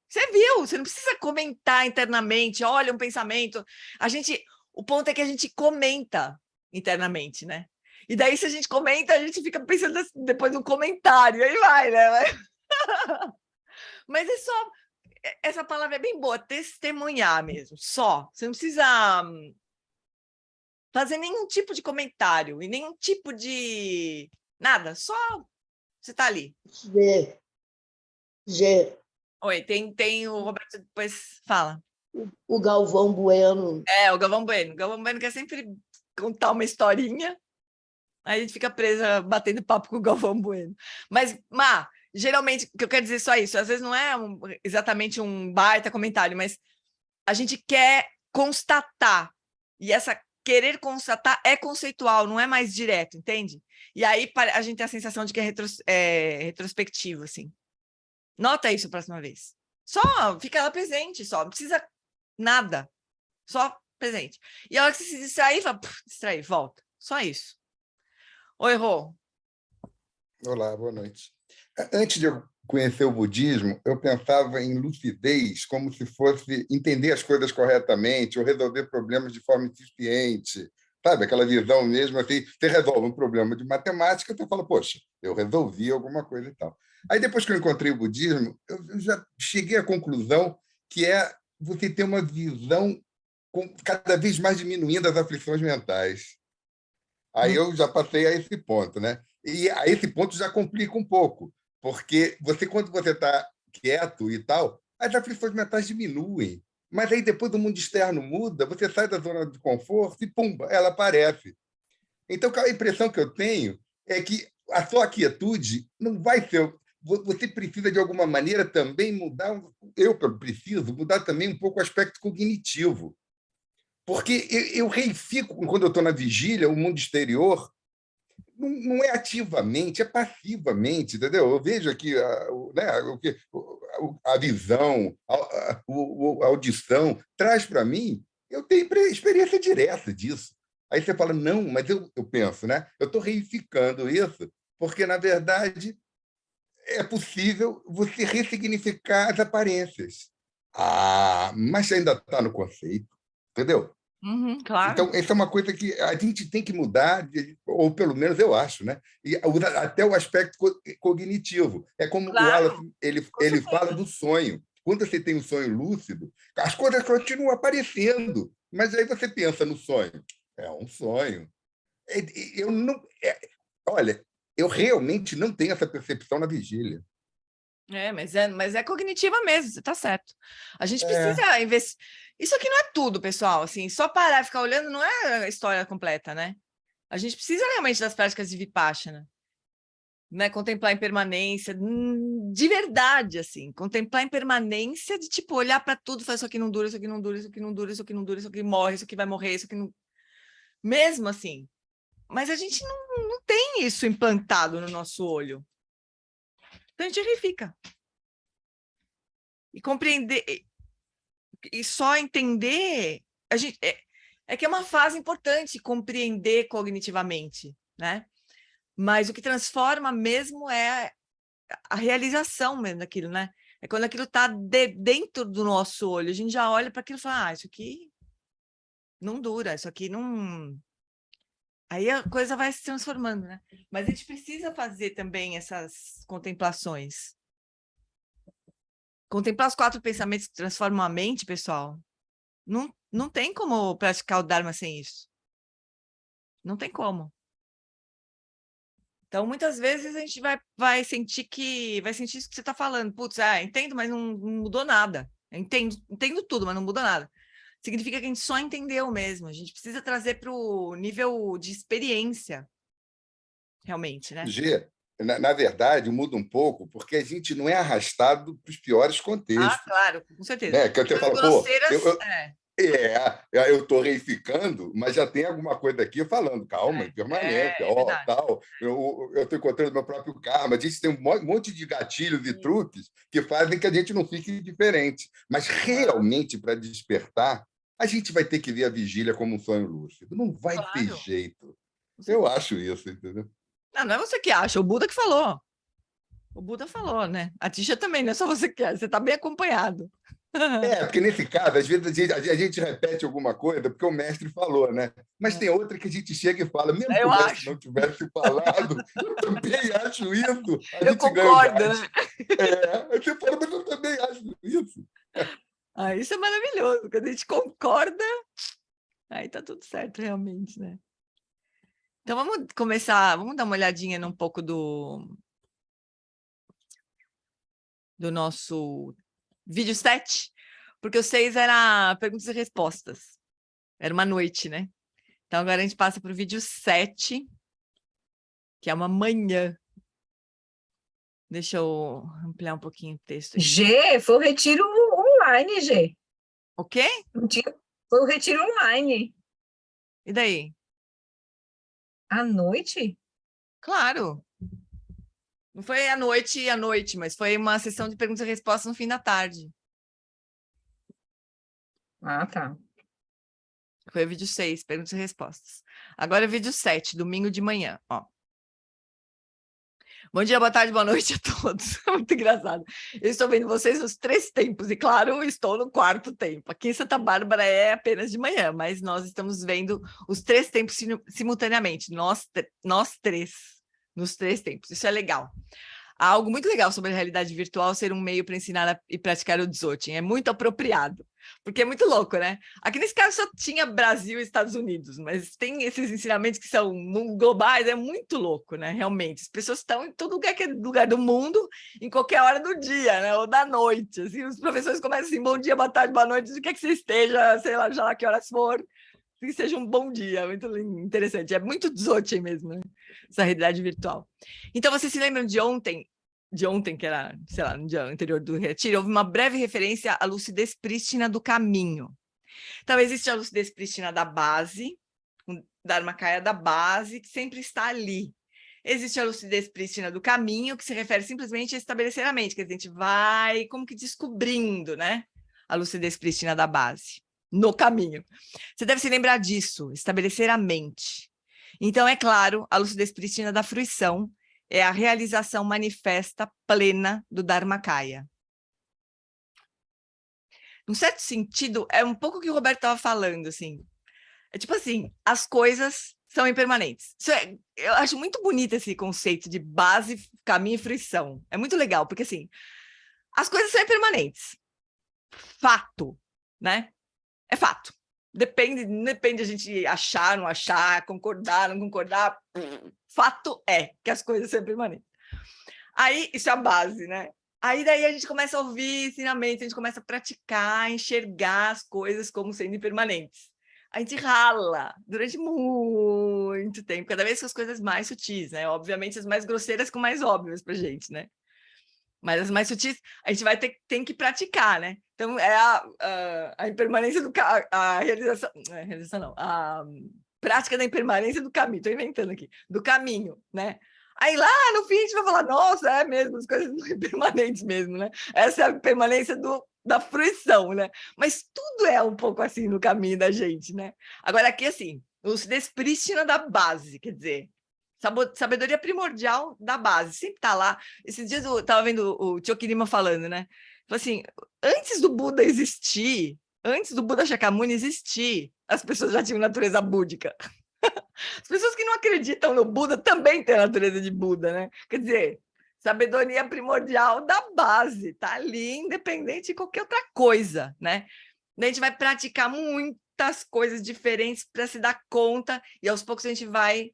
Você viu, você não precisa comentar internamente, olha, um pensamento. O ponto é que a gente comenta internamente, né? E daí, se a gente comenta, a gente fica pensando depois no comentário, aí vai, né? Mas é só... Essa palavra é bem boa, testemunhar mesmo, só. Você não precisa fazer nenhum tipo de comentário e nenhum tipo de... Nada, só você tá ali. Gê. Oi, tem o Roberto, depois fala. O Galvão Bueno. O Galvão Bueno. O Galvão Bueno quer sempre contar uma historinha, aí a gente fica presa batendo papo com o Galvão Bueno. Mas, Má, geralmente, o que eu quero dizer só isso, às vezes não é exatamente um baita comentário, mas a gente quer constatar, e essa querer constatar é conceitual, não é mais direto, entende? E aí a gente tem a sensação de que é retrospectivo, assim. Nota isso a próxima vez. Só fica lá presente, só. Não precisa nada. Só presente. E a hora que você se distrair, fala, distrair, volta. Só isso. Oi, Rô. Olá, boa noite. Antes de eu conhecer o budismo, eu pensava em lucidez como se fosse entender as coisas corretamente ou resolver problemas de forma eficiente. Sabe, aquela visão mesmo assim, você resolve um problema de matemática, você fala, poxa, eu resolvi alguma coisa e tal. Aí depois que eu encontrei o budismo, eu já cheguei à conclusão que é você ter uma visão cada vez mais diminuindo as aflições mentais. Aí eu já passei a esse ponto, né? E a esse ponto já complica um pouco, porque quando você está quieto e tal, as aflições mentais diminuem. Mas aí depois o mundo externo muda, você sai da zona de conforto e, pumba, ela aparece. Então, a impressão que eu tenho é que a sua quietude não vai ser... Você precisa, de alguma maneira, também mudar... Eu preciso mudar também um pouco o aspecto cognitivo. Porque eu reifico, quando eu estou na vigília, o mundo exterior não é ativamente, é passivamente, entendeu? Eu vejo aqui a visão, a audição, traz para mim, eu tenho experiência direta disso. Aí você fala, não, mas eu penso, né? Eu estou reificando isso, porque, na verdade, é possível você ressignificar as aparências. Mas ainda está no conceito, entendeu? Claro. Então, essa é uma coisa que a gente tem que mudar, ou pelo menos eu acho, né? E até o aspecto cognitivo. É como o Wallace ele fala do sonho. Quando você tem um sonho lúcido, as coisas continuam aparecendo, mas aí você pensa no sonho. É um sonho. Eu não, olha, eu realmente não tenho essa percepção na vigília. Mas é cognitiva mesmo, você está certo. A gente precisa investir. Isso aqui não é tudo, pessoal. Assim, só parar e ficar olhando não é a história completa, né? A gente precisa realmente das práticas de Vipassana, né? Contemplar a impermanência, de verdade, assim, contemplar a impermanência de tipo olhar para tudo, e falar isso aqui não dura, isso aqui não dura, isso aqui não dura, isso aqui não dura, isso aqui morre, isso aqui vai morrer, isso aqui não. Mesmo assim. Mas a gente não tem isso implantado no nosso olho. Então a gente verifica. E compreender, e só entender, a gente, é que é uma fase importante compreender cognitivamente, né? Mas o que transforma mesmo é a realização mesmo daquilo, né? É quando aquilo está dentro do nosso olho, a gente já olha para aquilo e fala, isso aqui não dura, isso aqui não... Aí a coisa vai se transformando, né? Mas a gente precisa fazer também essas contemplações. Contemplar os 4 pensamentos que transformam a mente, pessoal, não tem como praticar o Dharma sem isso. Não tem como. Então, muitas vezes a gente vai sentir isso que você está falando. Putz, entendo, mas não mudou nada. Eu entendo tudo, mas não muda nada. Significa que a gente só entendeu mesmo. A gente precisa trazer para o nível de experiência, realmente, né? G, na verdade, muda um pouco, porque a gente não é arrastado para os piores contextos. Claro, com certeza. Né? Que você fala, eu estou reificando, mas já tem alguma coisa aqui falando, calma, impermanência, tal. Eu estou encontrando meu próprio karma. A gente tem um monte de gatilhos e truques que fazem que a gente não fique diferente. Mas realmente, para despertar, a gente vai ter que ver a vigília como um sonho lúcido. Não vai ter jeito. Eu acho isso, entendeu? Não é você que acha, o Buda que falou. O Buda falou, né? A Tisha também, não é só você que acha, você está bem acompanhado. Porque nesse caso, às vezes a gente repete alguma coisa porque o mestre falou, né? Mas tem outra que a gente chega e fala, mesmo que o mestre não tivesse falado, eu também acho isso. Eu concordo, né? Você fala, mas eu também acho isso. Isso é maravilhoso. Quando a gente concorda, aí tá tudo certo, realmente, né? Então, vamos começar, vamos dar uma olhadinha num pouco do nosso vídeo 7, porque o 6 era perguntas e respostas. Era uma noite, né? Então, agora a gente passa para o vídeo 7, que é uma manhã. Deixa eu ampliar um pouquinho o texto. G, foi o retiro online, G. O quê? Foi o retiro online. E daí? À noite? Claro. Não foi à noite, mas foi uma sessão de perguntas e respostas no fim da tarde. Ah, tá. Foi o vídeo 6, perguntas e respostas. Agora é o vídeo 7, domingo de manhã, ó. Bom dia, boa tarde, boa noite a todos. Muito engraçado. Eu estou vendo vocês nos 3 tempos, e claro, estou no 4º tempo. Aqui em Santa Bárbara é apenas de manhã, mas nós estamos vendo os 3 tempos simultaneamente, nós 3, nos 3 tempos. Isso é legal. Há algo muito legal sobre a realidade virtual ser um meio para ensinar e praticar o Dzogchen. É muito apropriado, porque é muito louco, né? Aqui nesse caso só tinha Brasil e Estados Unidos, mas tem esses ensinamentos que são globais, é muito louco, né? Realmente, as pessoas estão em todo lugar, que é lugar do mundo, em qualquer hora do dia, né? Ou da noite. Assim, os professores começam assim, bom dia, boa tarde, boa noite, o que é que você esteja, sei lá, já lá que horas for, que seja um bom dia, muito interessante. É muito Dzogchen mesmo, né? Essa realidade virtual. Então, vocês se lembram de ontem, que era, sei lá, no dia anterior do retiro, houve uma breve referência à lucidez prístina do caminho. Então, existe a lucidez prístina da base, o Dharmakaya da base, que sempre está ali. Existe a lucidez prístina do caminho, que se refere simplesmente a estabelecer a mente, que a gente vai como que descobrindo, né? A lucidez prístina da base, no caminho. Você deve se lembrar disso, estabelecer a mente. Então, é claro, a lucidez prístina da fruição é a realização manifesta plena do Dharmakaya. Num certo sentido, é um pouco o que o Roberto estava falando, assim. É tipo assim, as coisas são impermanentes. Eu acho muito bonito esse conceito de base, caminho e fruição. É muito legal, porque assim, as coisas são impermanentes. Fato, né? É fato. Depende a gente achar, não achar, concordar, não concordar. Fato é que as coisas são permanentes. Aí, isso é a base, né? Aí daí a gente começa a ouvir ensinamentos, a gente começa a praticar, enxergar as coisas como sendo impermanentes. A gente rala durante muito tempo, cada vez com as coisas mais sutis, né? Obviamente as mais grosseiras com mais óbvias pra gente, né? Mas as mais sutis, a gente tem que praticar, né? Então, é a impermanência a realização não, a prática da impermanência do caminho, estou inventando aqui, do caminho, né? Aí lá no fim a gente vai falar, nossa, é mesmo, as coisas são impermanentes mesmo, né? Essa é a permanência da fruição, né? Mas tudo é um pouco assim no caminho da gente, né? Agora aqui, assim, lucidez prístina da base, quer dizer, sabedoria primordial da base, sempre está lá. Esses dias eu estava vendo o Chokirima falando, né? Falou assim, antes do Buda existir, antes do Buda Shakyamuni existir, as pessoas já tinham natureza búdica. As pessoas que não acreditam no Buda também têm a natureza de Buda, né? Quer dizer, sabedoria primordial da base, tá ali, independente de qualquer outra coisa, né? A gente vai praticar muitas coisas diferentes para se dar conta, e aos poucos a gente vai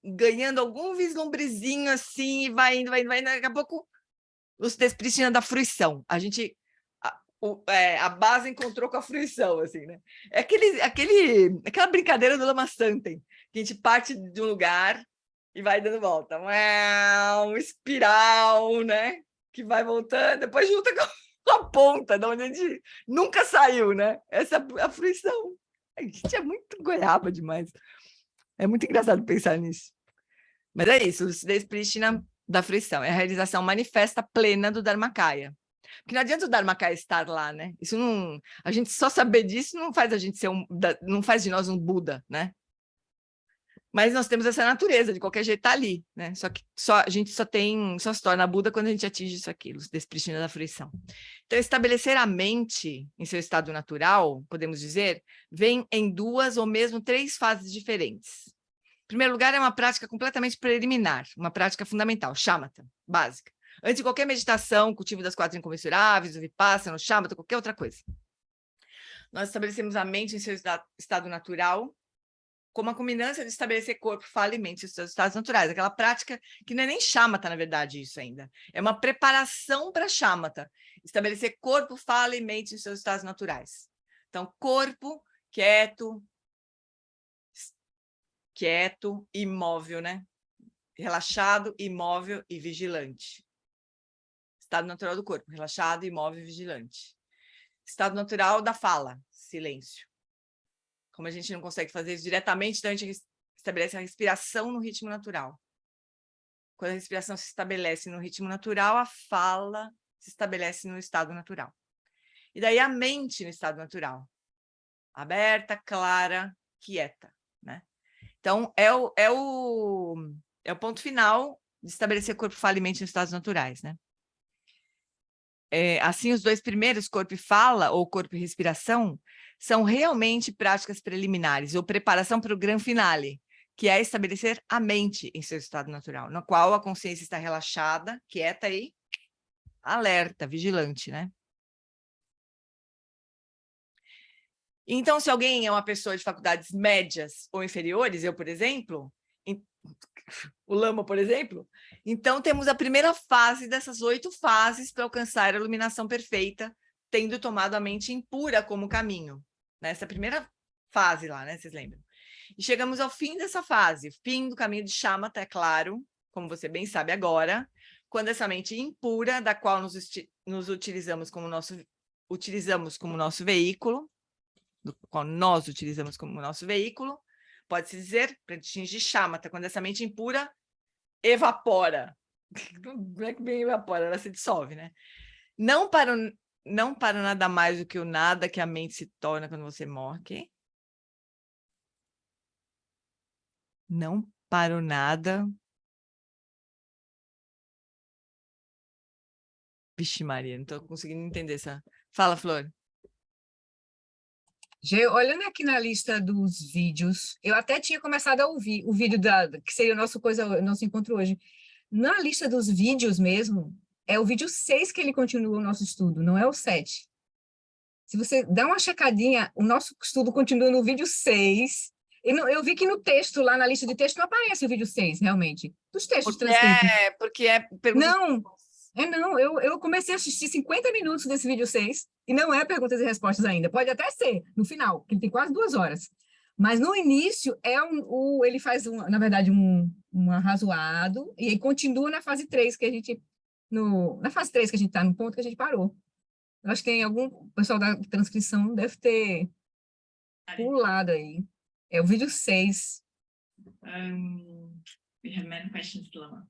ganhando algum vislumbrezinho assim, e vai indo, daqui a pouco lucidez prístina da fruição. A gente, a base encontrou com a fruição, assim, né? É aquela brincadeira do Lama Santen, que a gente parte de um lugar e vai dando volta. Um espiral, né? Que vai voltando, depois junta com a ponta, de onde a gente nunca saiu, né? Essa é a fruição. A gente é muito goiaba demais. É muito engraçado pensar nisso. Mas é isso, lucidez prístina da fruição, é a realização manifesta plena do Dharmakaya. Porque não adianta o Dharmakaya estar lá, né? Isso não, a gente só saber disso não faz a gente ser não faz de nós um Buda, né? Mas nós temos essa natureza, de qualquer jeito tá ali, né? Só que a gente só se torna Buda quando a gente atinge isso aqui, lucidez prístina da fruição. Então, estabelecer a mente em seu estado natural, podemos dizer, vem em 2 ou mesmo 3 fases diferentes. Em primeiro lugar, é uma prática completamente preliminar, uma prática fundamental, shamatha, básica. Antes de qualquer meditação, cultivo das 4 incomensuráveis, o vipassana, o shamatha, qualquer outra coisa. Nós estabelecemos a mente em seu estado natural, como a culminância de estabelecer corpo, fala e mente em seus estados naturais. Aquela prática que não é nem shamatha, na verdade, isso ainda. É uma preparação para shamatha. Estabelecer corpo, fala e mente em seus estados naturais. Então, corpo, quieto, imóvel, né? Relaxado, imóvel e vigilante. Estado natural do corpo, relaxado, imóvel e vigilante. Estado natural da fala, silêncio. Como a gente não consegue fazer isso diretamente, então a gente estabelece a respiração no ritmo natural. Quando a respiração se estabelece no ritmo natural, a fala se estabelece no estado natural. E daí a mente no estado natural. aberta, clara, quieta, né? Então, é o ponto final de estabelecer corpo, fala e mente nos estados naturais, né? Assim, os dois primeiros, corpo e fala, ou corpo e respiração, são realmente práticas preliminares, ou preparação para o grande finale, que é estabelecer a mente em seu estado natural, no qual a consciência está relaxada, quieta e alerta, vigilante, né? Então, se alguém é uma pessoa de faculdades médias ou inferiores, eu, por exemplo, o Lama, por exemplo, então temos a primeira fase dessas 8 fases para alcançar a iluminação perfeita, tendo tomado a mente impura como caminho. Nessa primeira fase lá, né? Vocês lembram? E chegamos ao fim dessa fase, fim do caminho de Shamatha, é claro, como você bem sabe agora, quando essa mente impura, da qual nos utilizamos como nosso veículo, do qual nós utilizamos como nosso veículo, pode-se dizer, para atingir Shamatha, quando essa mente impura evapora. Não é que bem evapora, ela se dissolve, né? Não para nada mais do que o nada que a mente se torna quando você morre. Okay? Não para o nada. Vixe Maria, não estou conseguindo entender essa... Fala, Flor. Olhando aqui na lista dos vídeos, eu até tinha começado a ouvir o vídeo que seria o nosso encontro hoje. Na lista dos vídeos mesmo, é o vídeo 6 que ele continua o nosso estudo, não é o 7. Se você dá uma checadinha, o nosso estudo continua no vídeo 6. Eu vi que no texto, lá na lista de texto, não aparece o vídeo 6, realmente. Dos textos transcritos. Porque é perguntas... Não, eu comecei a assistir 50 minutos desse vídeo 6, e não é perguntas e respostas ainda. Pode até ser, no final, que ele tem quase 2 horas. Mas no início, ele faz, na verdade, um arrazoado, e aí continua na fase 3, que a gente... na fase 3 que a gente está, no ponto que a gente parou. Eu acho que tem o pessoal da transcrição deve ter pulado aí. É o vídeo 6. We have many questions, Lama.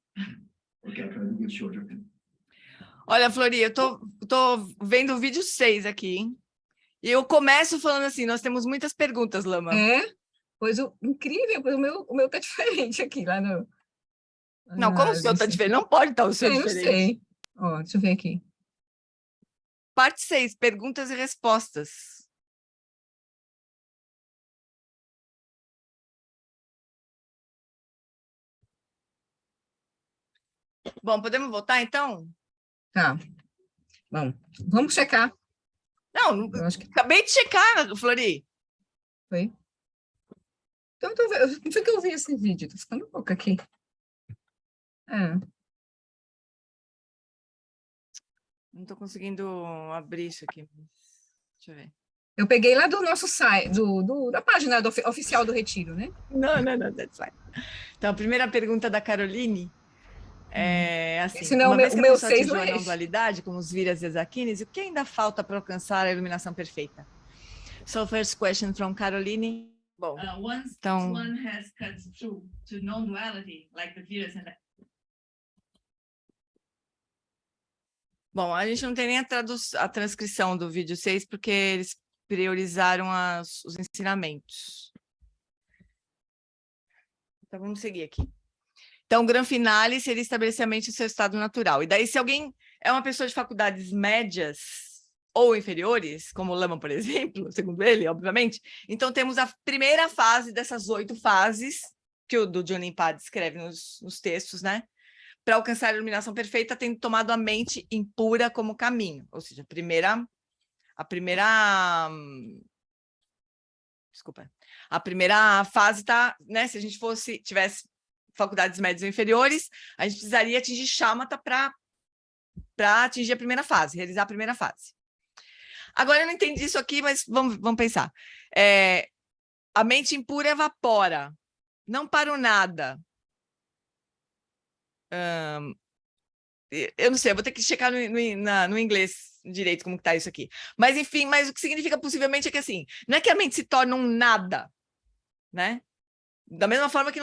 Olha, Flori, eu tô vendo o vídeo 6 aqui, hein? E eu começo falando assim, nós temos muitas perguntas, Lama. Pois incrível, pois o meu tá diferente aqui, lá no... Não, como o seu tá diferente? Não pode estar o seu diferente. Não sei. Ó, deixa eu ver aqui. Parte 6, perguntas e respostas. Bom, podemos voltar, então? Tá. Bom, vamos checar. Não, acabei de checar, Flori. Foi? Então, não foi que eu vi esse vídeo, tô ficando louca aqui. Não estou conseguindo abrir isso aqui. Deixa eu ver. Eu peguei lá do nosso site, da página oficial do Retiro, né? Não, that's fine. Então, a primeira pergunta da Caroline é assim, esse não, uma vez que a meu pessoa 6 atingiu não a é não dualidade, como os viras e as akines, o que ainda falta para alcançar a iluminação perfeita? So, first question from Caroline. Bom, então... one has cut through to non-duality, like the viras and Bom, a gente não tem nem a transcrição do vídeo 6, porque eles priorizaram os ensinamentos. Então, vamos seguir aqui. Então, o grande finale seria estabelecer a mente em seu estado natural. E daí, se alguém é uma pessoa de faculdades médias ou inferiores, como o Lama, por exemplo, segundo ele, obviamente, então temos a primeira fase dessas 8 fases, que o do Jonin Pá descreve nos textos, né? Para alcançar a iluminação perfeita, tendo tomado a mente impura como caminho. Ou seja, a primeira fase está, né? Se a gente tivesse faculdades médias ou inferiores, a gente precisaria atingir Shamatha para atingir a primeira fase, realizar a primeira fase. Agora, eu não entendi isso aqui, mas vamos pensar. A mente impura evapora, não para o nada. Eu não sei, eu vou ter que checar no inglês direito como está isso aqui. Mas, enfim, o que significa possivelmente é que, assim, não é que a mente se torna um nada, né? Da mesma forma que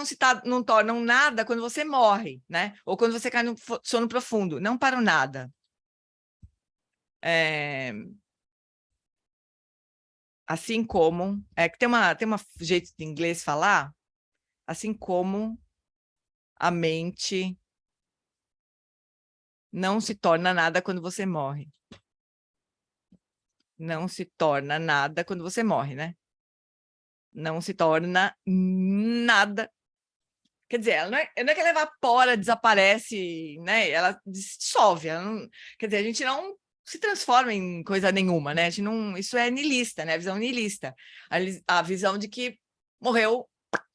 não torna um nada quando você morre, né? Ou quando você cai no sono profundo, não para o nada. assim como, é que tem uma jeito de inglês falar, assim como a mente não se torna nada quando você morre. Não se torna nada quando você morre, né? Não se torna nada. Quer dizer, ela não é que ela evapora, desaparece, né? Ela dissolve. Ela não, quer dizer, a gente não se transforma em coisa nenhuma, né? A gente não, isso é niilista, né? A visão niilista. A visão de que morreu,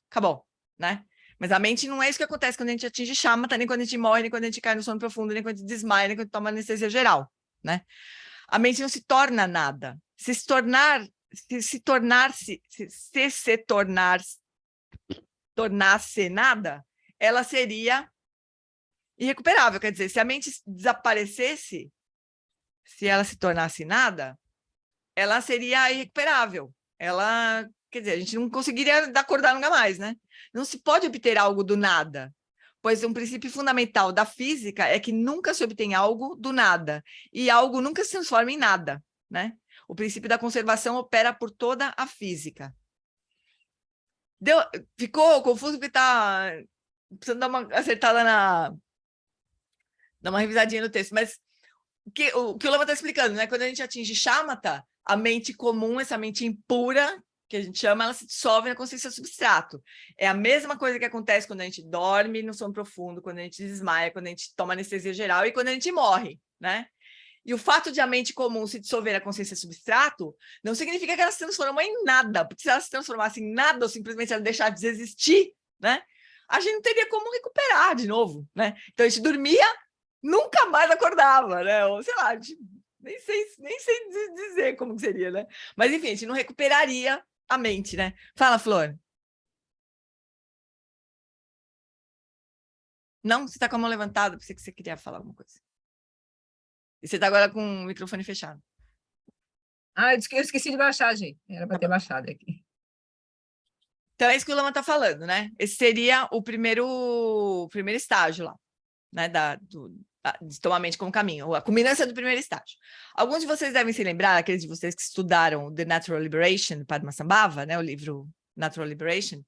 acabou, né? Mas a mente não é isso que acontece quando a gente atinge shamatha, nem quando a gente morre, nem quando a gente cai no sono profundo, nem quando a gente desmaia, nem quando toma anestesia geral, né? A mente não se torna nada. Se tornasse nada, ela seria irrecuperável. Quer dizer, se a mente desaparecesse, se ela se tornasse nada, ela seria irrecuperável. Ela, quer dizer, a gente não conseguiria acordar nunca mais, né? Não se pode obter algo do nada, pois um princípio fundamental da física é que nunca se obtém algo do nada, e algo nunca se transforma em nada, né? O princípio da conservação opera por toda a física. Ficou confuso porque tá precisando dar uma acertada dar uma revisadinha no texto, mas o que o Lama está explicando, né? Quando a gente atinge shamatha, a mente comum, essa mente impura, que a gente chama, ela se dissolve na consciência substrato. É a mesma coisa que acontece quando a gente dorme no sono profundo, quando a gente desmaia, quando a gente toma anestesia geral e quando a gente morre, né? E o fato de a mente comum se dissolver na consciência substrato não significa que ela se transformou em nada, porque se ela se transformasse em nada ou simplesmente ela deixar de existir, né? A gente não teria como recuperar de novo, né? Então a gente dormia, nunca mais acordava, né? Ou sei lá, nem sei dizer como que seria, né? Mas enfim, a gente não recuperaria a mente, né? Fala, Flor. Não, você está com a mão levantada, pensei que você queria falar alguma coisa. E você está agora com o microfone fechado. Ah, eu esqueci de baixar, gente. Era para ter baixado aqui. Então, é isso que o Lama está falando, né? Esse seria o primeiro estágio lá, né? De tomar a mente como caminho, a culminância do primeiro estágio. Alguns de vocês devem se lembrar, aqueles de vocês que estudaram The Natural Liberation, Padmasambhava, né? O livro Natural Liberation,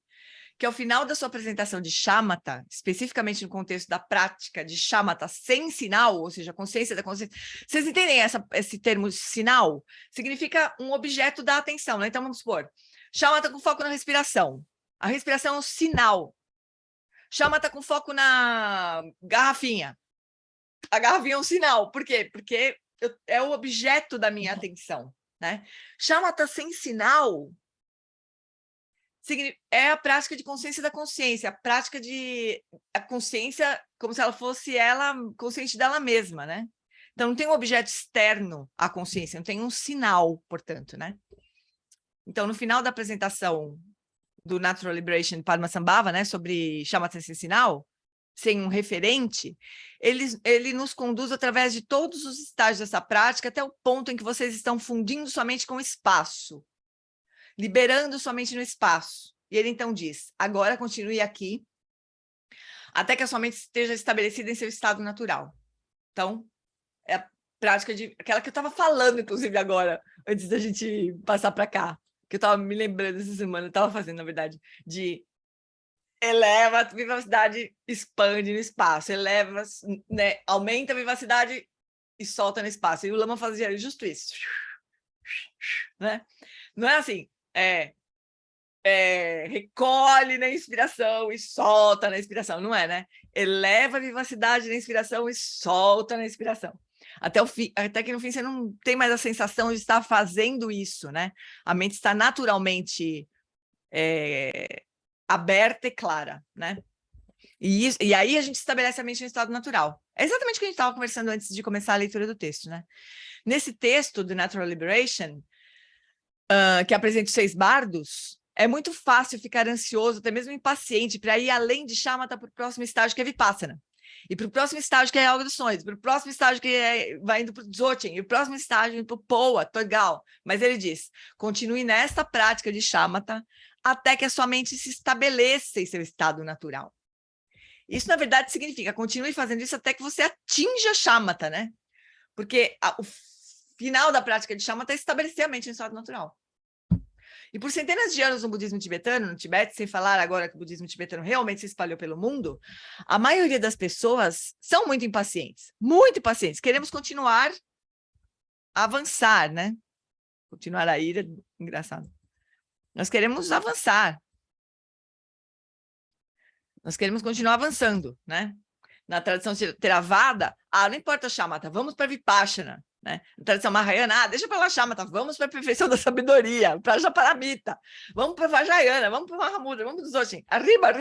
que ao final da sua apresentação de shamatha, especificamente no contexto da prática de shamatha sem sinal, ou seja, consciência da consciência. Vocês entendem esse termo sinal? Significa um objeto da atenção, né? Então, vamos supor, shamatha com foco na respiração. A respiração é um sinal. Shamatha com foco na garrafinha. A garrafinha é um sinal. Por quê? Porque é o objeto da minha atenção, né? Shamatha sem sinal é a prática de consciência da consciência, a prática de a consciência como se ela fosse ela consciente dela mesma, né? Então não tem um objeto externo à consciência, não tem um sinal, portanto, né? Então no final da apresentação do Natural Liberation Padmasambhava, né, sobre shamatha sem sinal, sem um referente, ele nos conduz através de todos os estágios dessa prática até o ponto em que vocês estão fundindo somente com o espaço, liberando somente no espaço. E ele então diz, agora continue aqui, até que a sua mente esteja estabelecida em seu estado natural. Então, é a prática aquela que eu estava falando, inclusive, agora, antes da gente passar para cá, que eu estava me lembrando essa semana, eu estava fazendo, na verdade, de eleva a vivacidade, expande no espaço, eleva, né, aumenta a vivacidade e solta no espaço. E o Lama fazia justo isso. Né? Não é assim, recolhe na inspiração e solta na inspiração, não é, né? Eleva a vivacidade na inspiração e solta na inspiração. Até que no fim você não tem mais a sensação de estar fazendo isso, né? A mente está naturalmente aberta e clara, né? E aí a gente estabelece a mente no estado natural. É exatamente o que a gente estava conversando antes de começar a leitura do texto, né? Nesse texto do Natural Liberation, que apresenta os 6 bardos, é muito fácil ficar ansioso, até mesmo impaciente, para ir além de shamatha para o próximo estágio, que é vipassana. E para o próximo estágio, que é yoga dos sonhos. Para o próximo estágio, que vai indo para o dzogchen. E o próximo estágio, indo para o poa, togal. Mas ele diz, continue nesta prática de shamatha até que a sua mente se estabeleça em seu estado natural. Isso, na verdade, significa, continue fazendo isso até que você atinja shamatha, né? Porque o final da prática de shamatha é estabelecer a mente em estado natural. E por centenas de anos no budismo tibetano, no Tibete, sem falar agora que o budismo tibetano realmente se espalhou pelo mundo, a maioria das pessoas são muito impacientes. Muito impacientes. Queremos continuar a avançar, né? Continuar a ir, engraçado. Nós queremos avançar. Nós queremos continuar avançando, né? Na tradição Theravada, não importa Shamatha, vamos para Vipassana, né? Na tradição Mahayana, deixa para lá Shamatha, vamos para a perfeição da sabedoria, para Japaramita, vamos para Vajrayana, vamos para Mahamudra, vamos para os Dzogchen, arriba!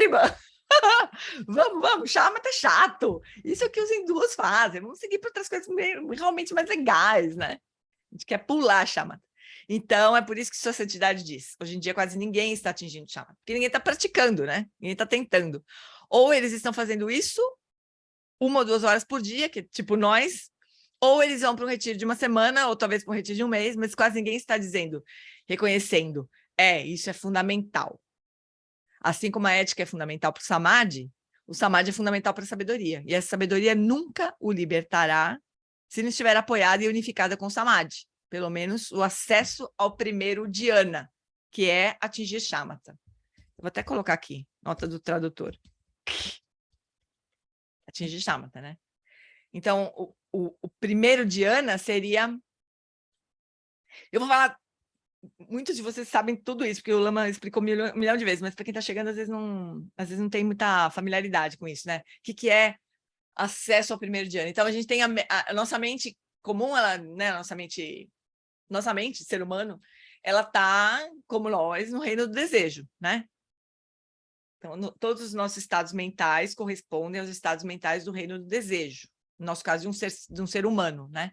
vamos, Shamatha é chato. Isso é o que os hindus fazem, vamos seguir para outras coisas realmente mais legais, né? A gente quer pular Shamatha. Então, é por isso que sua santidade diz, hoje em dia quase ninguém está atingindo Shamatha, porque ninguém está praticando, né? Ninguém está tentando. Ou eles estão fazendo isso 1 ou 2 horas por dia, que tipo nós, ou eles vão para um retiro de 1 semana, ou talvez para um retiro de 1 mês, mas quase ninguém está dizendo, reconhecendo, isso é fundamental. Assim como a ética é fundamental para o Samadhi é fundamental para a sabedoria, e essa sabedoria nunca o libertará se não estiver apoiada e unificada com o Samadhi, pelo menos o acesso ao primeiro dhyana, que é atingir Shamatha. Eu vou até colocar aqui, nota do tradutor. Atingir Shamatha, né? Então, o primeiro dhyana seria... Eu vou falar... Muitos de vocês sabem tudo isso, porque o Lama explicou um milhão de vezes, mas para quem está chegando, às vezes não tem muita familiaridade com isso, né? O que é acesso ao primeiro dhyana? Então, a gente tem a nossa mente comum, né? Nossa mente, ser humano, ela está, como nós, no reino do desejo, né? Então, todos os nossos estados mentais correspondem aos estados mentais do reino do desejo, no nosso caso, de um ser humano, né?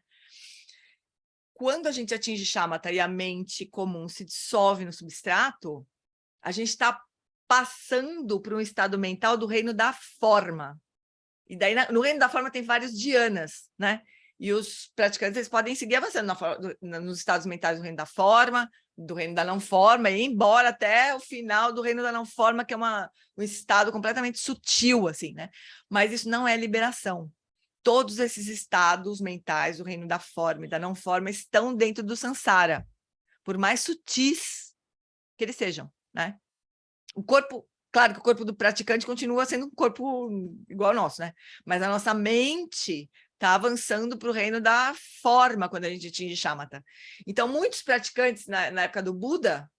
Quando a gente atinge Shamatha e a mente comum se dissolve no substrato, a gente está passando para um estado mental do reino da forma. E daí, no reino da forma, tem vários dhyanas, né? E os praticantes eles podem seguir avançando nos estados mentais do reino da forma, do reino da não forma, e ir embora até o final do reino da não forma, que é um estado completamente sutil, assim, né? Mas isso não é liberação. Todos esses estados mentais do reino da forma e da não forma estão dentro do samsara, por mais sutis que eles sejam, né? O corpo, claro que o corpo do praticante continua sendo um corpo igual ao nosso, né? Mas a nossa mente está avançando para o reino da forma quando a gente atinge Shamatha. Então, muitos praticantes na época do Buda,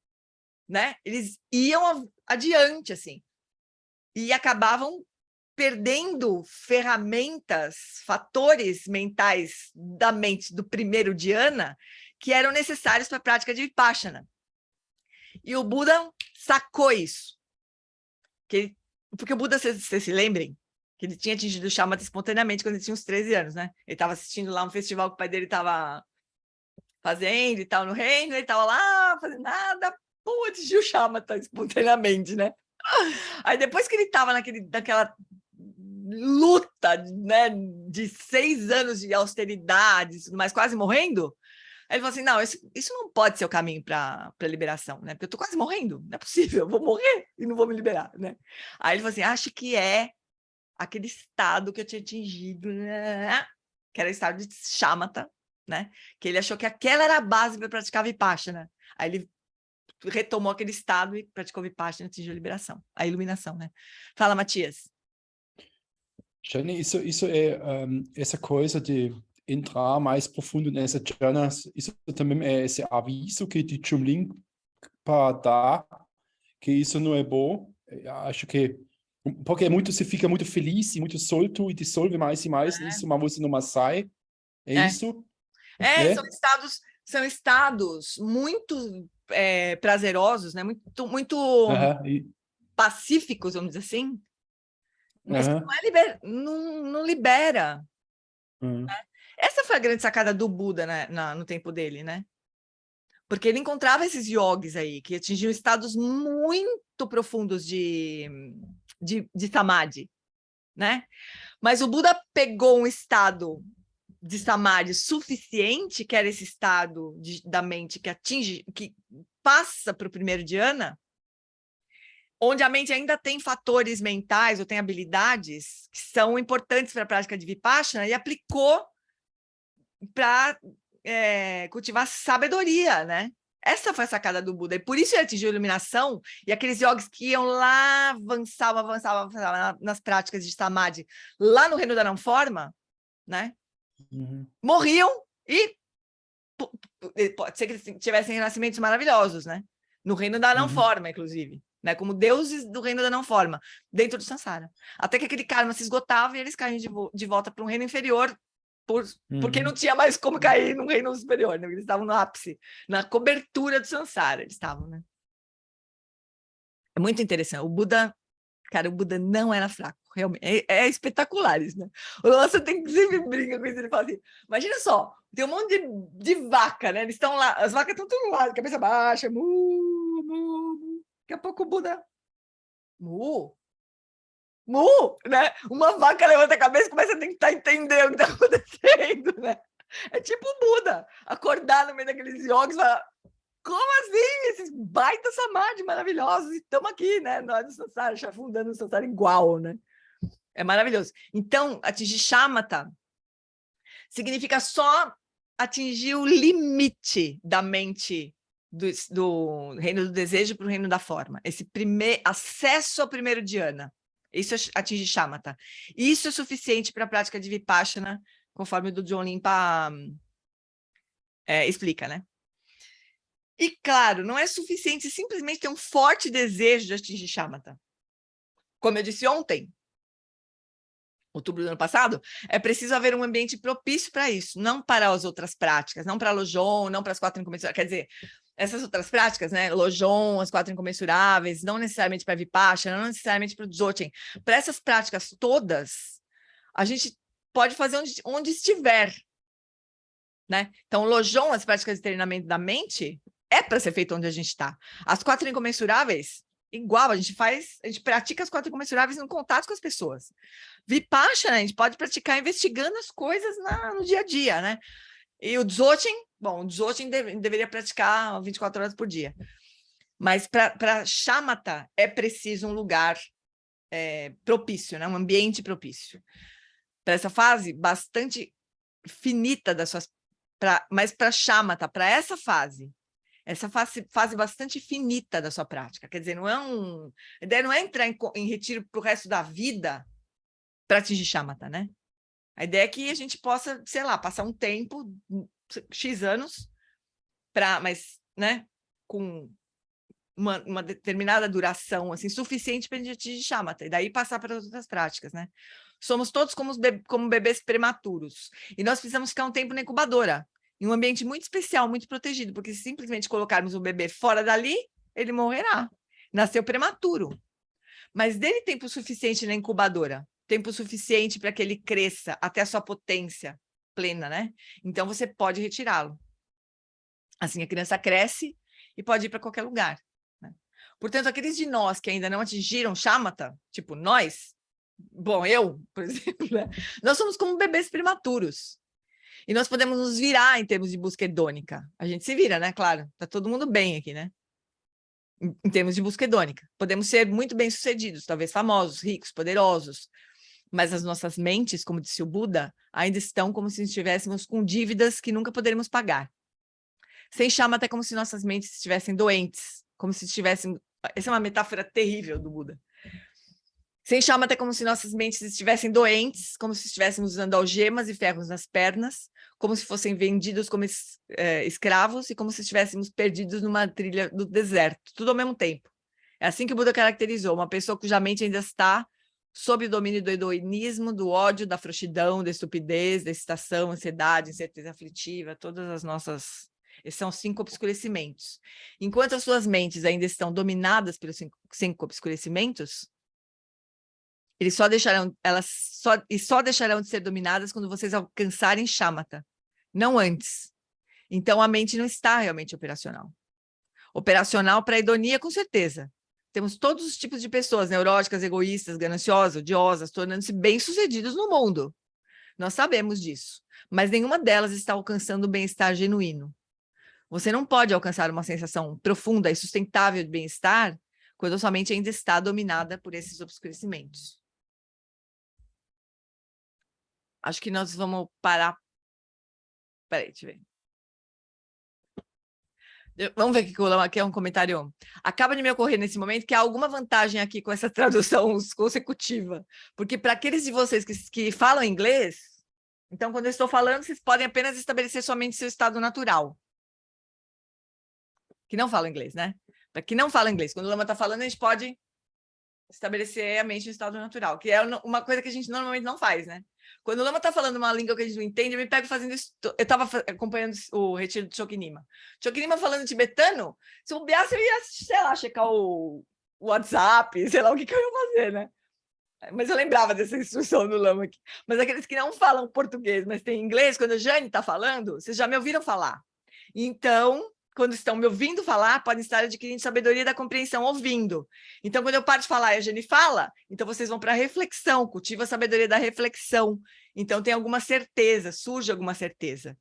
né? Eles iam adiante, assim, e acabavam perdendo ferramentas, fatores mentais da mente do primeiro dhyana que eram necessários para a prática de Vipassana. E o Buda sacou isso. Porque o Buda, vocês se lembrem, que ele tinha atingido o Shamatha espontaneamente quando ele tinha uns 13 anos, né? Ele estava assistindo lá um festival que o pai dele estava fazendo e tal no reino, ele estava lá fazendo nada, atingiu o Shamatha espontaneamente, né? Aí depois que ele estava naquela luta, né, de 6 anos de austeridade, mas quase morrendo, aí ele falou assim, não, isso não pode ser o caminho para a liberação, né? Porque eu estou quase morrendo, não é possível, eu vou morrer e não vou me liberar, né? Aí ele falou assim, acho que é aquele estado que eu tinha atingido, né? Que era o estado de Shamatha, né? Que ele achou que aquela era a base para praticar Vipassana. Aí ele retomou aquele estado e praticou Vipassana e atingiu a liberação, a iluminação, né? Fala, Matias. Jane, isso é essa coisa de entrar mais profundo nessa jhana, isso também é esse aviso que de Chumling dá, que isso não é bom. Eu acho que porque se fica muito feliz e muito solto e dissolve mais e mais isso, mas você não sai. Isso? São estados muito prazerosos, né? Muito pacíficos, vamos dizer assim, mas não libera. Né? Essa foi a grande sacada do Buda, né, no tempo dele, né? Porque ele encontrava esses yogis aí, que atingiam estados muito profundos de samadhi, né? Mas o Buda pegou um estado de samadhi suficiente, que era esse estado da mente que passa para o primeiro dhyana, onde a mente ainda tem fatores mentais ou tem habilidades que são importantes para a prática de Vipassana, e aplicou para cultivar sabedoria, né? Essa foi a sacada do Buda, e por isso ele atingiu a iluminação, e aqueles yogis que iam lá, avançavam nas práticas de Samadhi, lá no reino da não forma, né? Morriam e pode ser que eles tivessem renascimentos maravilhosos, né? No reino da não forma, inclusive, né? Como deuses do reino da não forma, dentro do Sansara. Até que aquele karma se esgotava e eles caíam de volta para um reino inferior, porque não tinha mais como cair no reino superior, né? Eles estavam no ápice, na cobertura do Sansara, eles estavam, né? É muito interessante. O Buda não era fraco, realmente. É espetacular isso, né? O Lhasa tem que sempre brinca com isso, ele fala assim, imagina só, tem um monte de vaca, né? Eles estão lá, as vacas estão tudo lá, cabeça baixa, mu, mu, mu. Daqui a pouco o Buda, mu, né? Uma vaca levanta a cabeça e começa a tentar entender o que está acontecendo, né? É tipo o Buda, acordar no meio daqueles yogis e falar, como assim? Esses baita samadhi maravilhosos, e estamos aqui, né? Nós do Sansara, afundando o Sansara igual, né? É maravilhoso. Então, atingir Shamatha significa só atingir o limite da mente do reino do desejo para o reino da forma. Esse primeiro acesso ao primeiro dhyana. Isso atinge Shamatha. Isso é suficiente para a prática de Vipassana, conforme o do John Limpa explica, né? E, claro, não é suficiente simplesmente ter um forte desejo de atingir Shamatha. Como eu disse ontem, outubro do ano passado, é preciso haver um ambiente propício para isso, não para as outras práticas, não para Lojon, não para as 4 incomensuráveis. Quer dizer, essas outras práticas, né? Lojon, as 4 incomensuráveis, não necessariamente para Vipassana, não necessariamente para o Dzogchen. Para essas práticas todas, a gente pode fazer onde estiver, né? Então, Lojon, as práticas de treinamento da mente, é para ser feito onde a gente está. As 4 incomensuráveis, igual, a gente pratica as 4 incomensuráveis no contato com as pessoas. Vipassana, a gente pode praticar investigando as coisas no dia a dia, né? E o Dzogchen, bom, o Dzogchen deveria praticar 24 horas por dia. Mas para Shamatha é preciso um lugar propício, né? Um ambiente propício. Para essa fase bastante finita das suas... mas para Shamatha, para essa fase bastante finita da sua prática. Quer dizer, a ideia não é entrar em retiro para o resto da vida para atingir Shamatha, né? A ideia é que a gente possa, sei lá, passar um tempo, X anos, mas, né, com uma determinada duração, assim, suficiente para a gente atingir Shamatha, e daí passar para as outras práticas, né? Somos todos como bebês prematuros, e nós precisamos ficar um tempo na incubadora, em um ambiente muito especial, muito protegido, porque se simplesmente colocarmos o bebê fora dali, ele morrerá. Nasceu prematuro. Mas dele tempo suficiente na incubadora, tempo suficiente para que ele cresça até a sua potência plena, né? Então, você pode retirá-lo. Assim, a criança cresce e pode ir para qualquer lugar, né? Portanto, aqueles de nós que ainda não atingiram Shamatha, tipo nós, bom, eu, por exemplo, né? Nós somos como bebês prematuros. E nós podemos nos virar em termos de busca hedônica. A gente se vira, né? Claro, tá todo mundo bem aqui, né? Em termos de busca hedônica. Podemos ser muito bem-sucedidos, talvez famosos, ricos, poderosos, mas as nossas mentes, como disse o Buda, ainda estão como se estivéssemos com dívidas que nunca poderemos pagar. Sem Shamatha é como se nossas mentes estivessem doentes, como se estivéssemos... Essa é uma metáfora terrível do Buda. Sem Shamatha é como se nossas mentes estivessem doentes, como se estivéssemos usando algemas e ferros nas pernas, como se fossem vendidos como escravos e como se estivéssemos perdidos numa trilha do deserto, tudo ao mesmo tempo. É assim que o Buda caracterizou uma pessoa cuja mente ainda está sob o domínio do hedonismo, do ódio, da frouxidão, da estupidez, da excitação, ansiedade, incerteza aflitiva, todas as nossas... Esses são 5 obscurecimentos. Enquanto as suas mentes ainda estão dominadas pelos 5 obscurecimentos, eles só deixarão de ser dominadas quando vocês alcançarem Shamatha, não antes. Então, a mente não está realmente operacional. Operacional para a hedonia, com certeza. Temos todos os tipos de pessoas, neuróticas, egoístas, gananciosas, odiosas, tornando-se bem-sucedidos no mundo. Nós sabemos disso, mas nenhuma delas está alcançando o bem-estar genuíno. Você não pode alcançar uma sensação profunda e sustentável de bem-estar quando a sua mente ainda está dominada por esses obscurecimentos. Acho que nós vamos parar. Peraí, deixa eu ver. Vamos ver que o Lama aqui é um comentário. Acaba de me ocorrer nesse momento que há alguma vantagem aqui com essa tradução consecutiva. Porque para aqueles de vocês que falam inglês, então, quando eu estou falando, vocês podem apenas estabelecer somente seu estado natural. Que não falam inglês, né? Para quem não fala inglês, quando o Lama está falando, a gente pode estabelecer a mente no estado natural, que é uma coisa que a gente normalmente não faz, né? Quando o Lama está falando uma língua que a gente não entende, eu me pego fazendo isso. Eu estava acompanhando o retiro de Choknima. Choknima falando tibetano, se eu bobeasse, eu ia, sei lá, checar o WhatsApp, sei lá o que eu ia fazer, né? Mas eu lembrava dessa instrução do Lama aqui. Mas aqueles que não falam português, mas têm inglês, quando a Jane está falando, vocês já me ouviram falar. Então, quando estão me ouvindo falar, podem estar adquirindo sabedoria da compreensão ouvindo. Então, quando eu paro de falar e a Jane fala, então vocês vão para a reflexão, cultiva a sabedoria da reflexão. Então, tem alguma certeza, surge alguma certeza.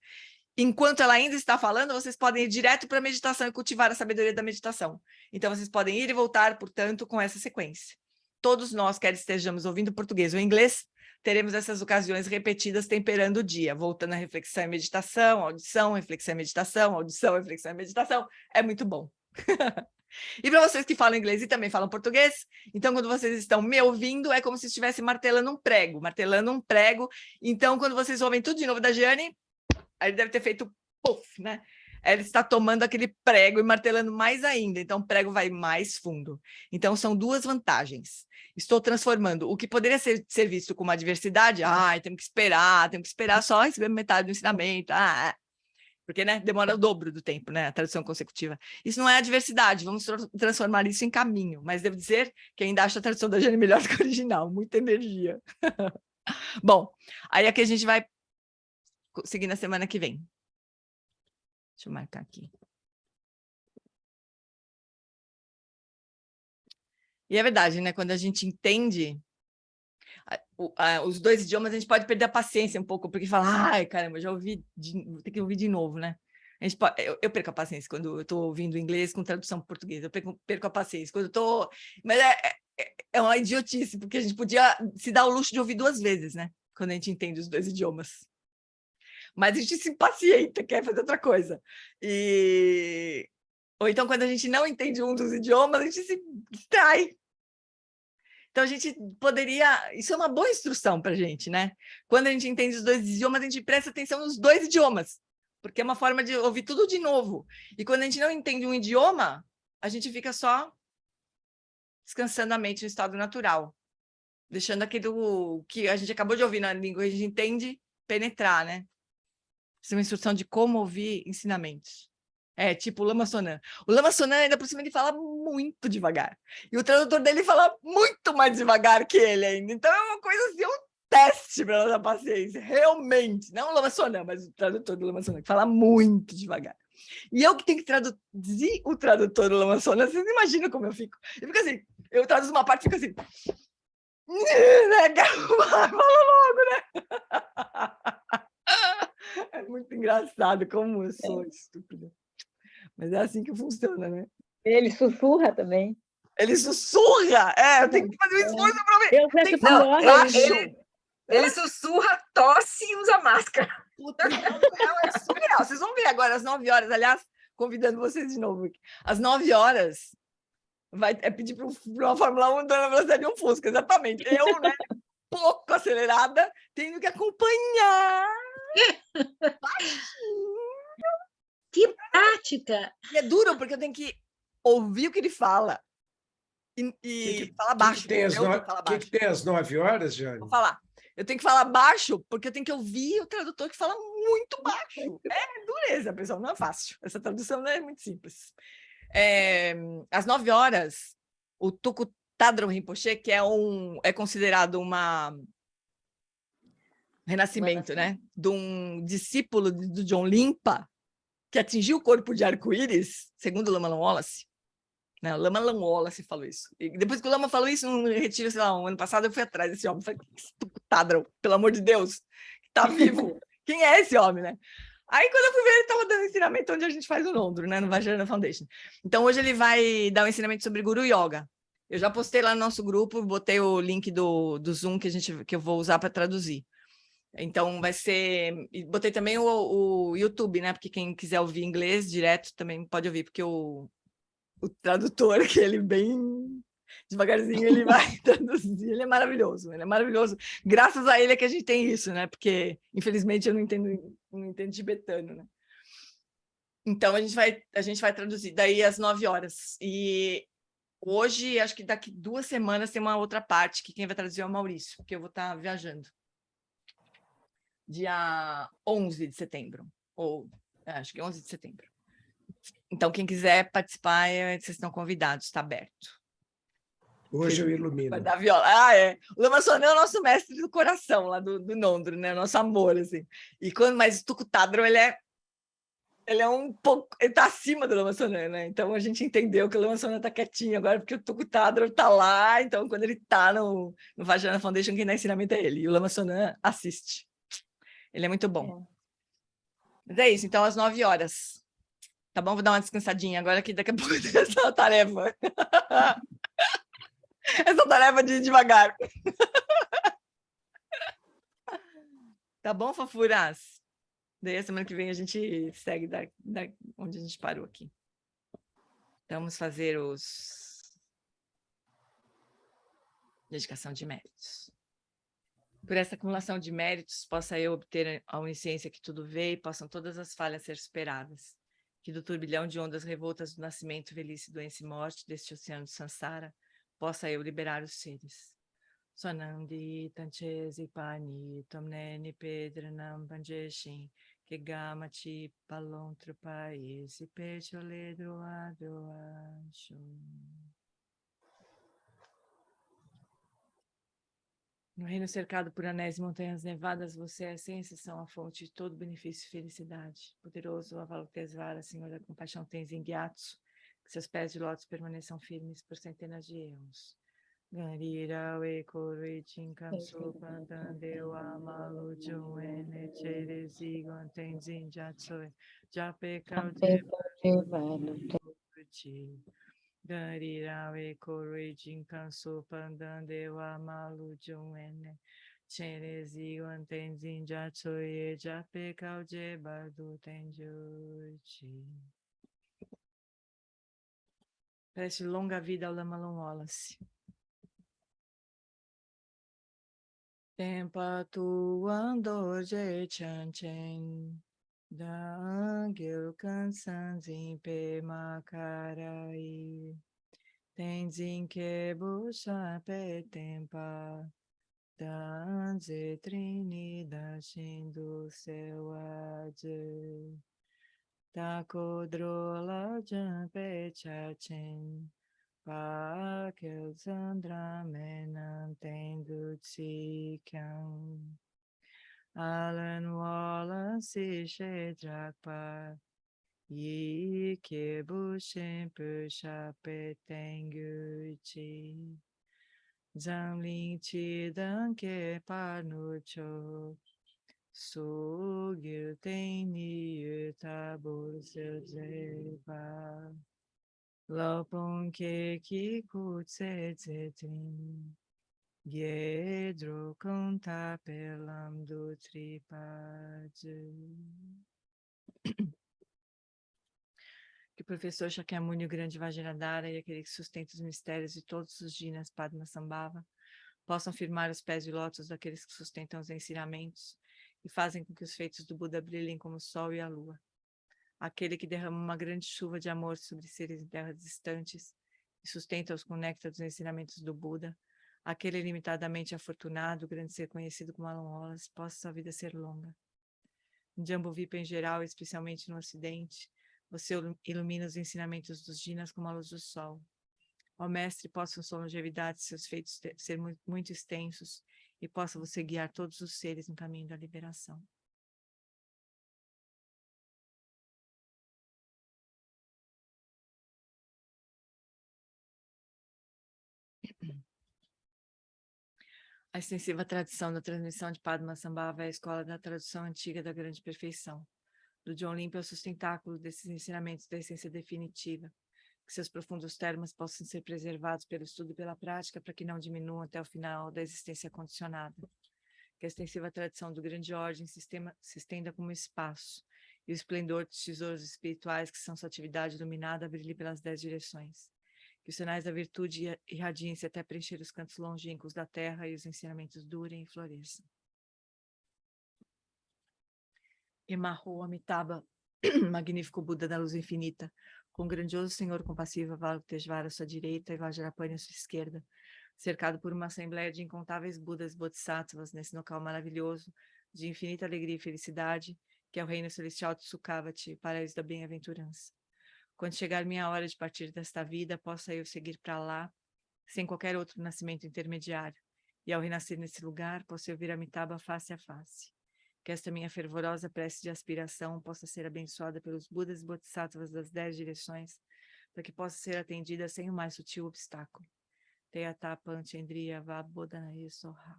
Enquanto ela ainda está falando, vocês podem ir direto para a meditação e cultivar a sabedoria da meditação. Então, vocês podem ir e voltar, portanto, com essa sequência. Todos nós, quer estejamos ouvindo português ou inglês, teremos essas ocasiões repetidas temperando o dia, voltando à reflexão e meditação, audição, reflexão e meditação, audição, reflexão e meditação. É muito bom. E para vocês que falam inglês e também falam português, então quando vocês estão me ouvindo, é como se estivesse martelando um prego. Então, quando vocês ouvem tudo de novo da Giane, aí ele deve ter feito puff, né? Ele está tomando aquele prego e martelando mais ainda, então o prego vai mais fundo. Então, são duas vantagens. Estou transformando o que poderia ser visto como adversidade, temos que esperar só receber metade do ensinamento, porque, né, demora o dobro do tempo, né, a tradução consecutiva. Isso não é adversidade, vamos transformar isso em caminho, mas devo dizer que ainda acho a tradução da Jane melhor do que a original, muita energia. Bom, aí aqui a gente vai seguir na semana que vem. Deixa eu marcar aqui. E é verdade, né? Quando a gente entende os dois idiomas, a gente pode perder a paciência um pouco, porque fala, ai, caramba, já ouvi, vou ter que ouvir de novo, né? Eu perco a paciência quando eu estou ouvindo inglês com tradução para português, eu perco a paciência. Quando eu estou... Mas é uma idiotice, porque a gente podia se dar o luxo de ouvir duas vezes, né? Quando a gente entende os dois idiomas. Mas a gente se impacienta, quer fazer outra coisa. Ou então, quando a gente não entende um dos idiomas, a gente se distrai. Então, a gente poderia... Isso é uma boa instrução para a gente, né? Quando a gente entende os dois idiomas, a gente presta atenção nos dois idiomas, porque é uma forma de ouvir tudo de novo. E quando a gente não entende um idioma, a gente fica só descansando a mente no estado natural, deixando aquilo que a gente acabou de ouvir na língua que a gente entende penetrar, né? Isso é uma instrução de como ouvir ensinamentos. É, tipo o Lama Sonan. O Lama Sonan, ainda por cima, ele fala muito devagar. E o tradutor dele fala muito mais devagar que ele ainda. Então, é uma coisa assim, um teste para nossa paciência. Realmente. Não o Lama Sonan, mas o tradutor do Lama Sonan, que fala muito devagar. E eu que tenho que traduzir o tradutor do Lama Sonan, vocês imaginam como eu fico? Eu fico assim, eu traduzo uma parte e fico assim... Fala logo, né? É muito engraçado como eu sou estúpida. Mas é assim que funciona, né? Ele sussurra também. Ele sussurra! Eu tenho que fazer um esforço para ver. Eu Tem que falar falar baixo. Ele sussurra, tosse e usa máscara. Puta, é surreal. Vocês vão ver agora às 9 horas, aliás, convidando vocês de novo aqui. Às 9 horas, é pedir para uma Fórmula 1 na velocidade de um Fusca, exatamente. Eu, né, pouco acelerada, tenho que acompanhar. Que prática! E é duro, porque eu tenho que ouvir o que ele fala e falar baixo. O que tem às 9 horas, Jane? Vou falar. Eu tenho que falar baixo, porque eu tenho que ouvir o tradutor que fala muito baixo. É dureza, pessoal, não é fácil. Essa tradução não é muito simples. Às 9 horas, o Tulku Tadron Rinpoche, que é considerado um renascimento, né? De um discípulo do John Limpa, que atingiu o corpo de arco-íris, segundo o Lama Lang Wallace. Né? O Lama Lang Wallace falou isso. E depois que o Lama falou isso, no retiro, sei lá, um ano passado, eu fui atrás desse homem. Falei, Tadron, pelo amor de Deus, que tá vivo. Quem é esse homem, né? Aí, quando eu fui ver, ele estava dando ensinamento onde a gente faz o Londro, né? No Vajrayana Foundation. Então, hoje ele vai dar um ensinamento sobre Guru Yoga. Eu já postei lá no nosso grupo, botei o link do Zoom que eu vou usar para traduzir. Então, vai ser... E botei também o YouTube, né? Porque quem quiser ouvir inglês direto também pode ouvir, porque o tradutor, que ele bem devagarzinho, ele vai traduzir. Ele é maravilhoso, ele é maravilhoso. Graças a ele é que a gente tem isso, né? Porque, infelizmente, eu não entendo tibetano, né? Então, a gente vai traduzir daí às 9 horas. E hoje, acho que daqui 2 semanas, tem uma outra parte, que quem vai traduzir é o Maurício, porque eu vou estar viajando. Dia 11 de setembro, ou acho que 11 de setembro. Então, quem quiser participar, vocês estão convidados, está aberto. Hoje eu ilumino. Vai dar viola. Ah, é. O Lama Sonã é o nosso mestre do coração, lá do Nondro, né? Nosso amor, assim. Mas o Tukutadro, ele é um pouco... Ele tá acima do Lama Sonã, né? Então, a gente entendeu que o Lama Sonã tá quietinho agora, porque o Tukutadro tá lá. Então, quando ele tá no Vajrayana Foundation, quem dá ensinamento é ele. E o Lama Sonã assiste. Ele é muito bom. Mas é isso, então, às 9 horas. Tá bom? Vou dar uma descansadinha agora, que daqui a pouco eu tenho essa tarefa. Essa tarefa de ir devagar. Tá bom, fofuras? Daí a semana que vem a gente segue da onde a gente parou aqui. Então, vamos fazer dedicação de méritos. Por essa acumulação de méritos, possa eu obter a onisciência que tudo vê e possam todas as falhas ser superadas. Que do turbilhão de ondas revoltas do nascimento, velhice, doença e morte deste oceano de Sansara, possa eu liberar os seres. Sonandi, Tanchesi, Pani, Tomneni, Pedranam, Panjeshin, Kegamati, Palontropa, Isi, Pechole, Droa, Droa, Shum. No reino cercado por anéis e montanhas nevadas, você é a essência, são a fonte de todo benefício e felicidade. Poderoso Avalokitesvara, Senhor da compaixão, Tenzin Gyatso, que seus pés de lótus permaneçam firmes por centenas de anos. Garira Wekori Chinkam Supantan Dewa Malu Juene Cherezi Gonten Zin Jatsue Jape Kauje Garira Wekori Chinkam Supantan Dewa Malu Juene Cherezi Gonten Zin Jatsue Jape Kauje Bardu Tenjuchi. Preste longa vida ao Lama Long Wallace. Tempa tu andor je chan chen, dangil kansan zin pe makarai, tenzin ke busha pe tempa, danze trini da shindu sewaje, tako drola jan pe chachen, pa que Sandra menantendo se cão. Alan Wallace Shedrakpa e que bushem puxa petenguchi. Zamlin Chidan que parnucho. Sugil tem ni tabor seu zeba. Lopon ke ki kutse tsetin, Gedro conta pelam do tripade. Que o professor Shakyamuni, o grande Vajradhara, e aquele que sustenta os mistérios de todos os Jinas Padmasambhava, possam firmar os pés de lótus daqueles que sustentam os ensinamentos e fazem com que os feitos do Buda brilhem como o sol e a lua. Aquele que derrama uma grande chuva de amor sobre seres em terras distantes e sustenta-os com o néctar dos ensinamentos do Buda, aquele limitadamente afortunado, o grande ser conhecido como Alan Wallace, possa sua vida ser longa. Em Jambudvipa em geral, especialmente no Ocidente, você ilumina os ensinamentos dos Jinas como a luz do sol. Ó Mestre, possam sua longevidade e seus feitos ser muito extensos e possa você guiar todos os seres no caminho da liberação. A extensiva tradição da transmissão de Padmasambhava é a escola da tradução antiga da grande perfeição. Do John Limpo é o sustentáculo desses ensinamentos da essência definitiva, que seus profundos termos possam ser preservados pelo estudo e pela prática para que não diminuam até o final da existência condicionada. que a extensiva tradição do grande ordem se estenda como espaço, e o esplendor dos tesouros espirituais que são sua atividade iluminada brilhe pelas 10 direções. Que os sinais da virtude irradiem-se até preencher os cantos longínquos da terra e os ensinamentos durem e floresçam. Emarro Amitabha, magnífico Buda da luz infinita, com o grandioso Senhor compassivo Avalokiteshvara à sua direita e Vajrapani à sua esquerda, cercado por uma assembleia de incontáveis Budas e Bodhisattvas nesse local maravilhoso, de infinita alegria e felicidade, que é o reino celestial de Sukhavati, paraíso da bem-aventurança. Quando chegar minha hora de partir desta vida, possa eu seguir para lá, sem qualquer outro nascimento intermediário, e ao renascer nesse lugar, possa eu vir Amitabha face a face. Que esta minha fervorosa prece de aspiração possa ser abençoada pelos Budas e Bodhisattvas das 10 direções, para que possa ser atendida sem o mais sutil obstáculo. Teyata Panchendriya Vabodhanaya Soha.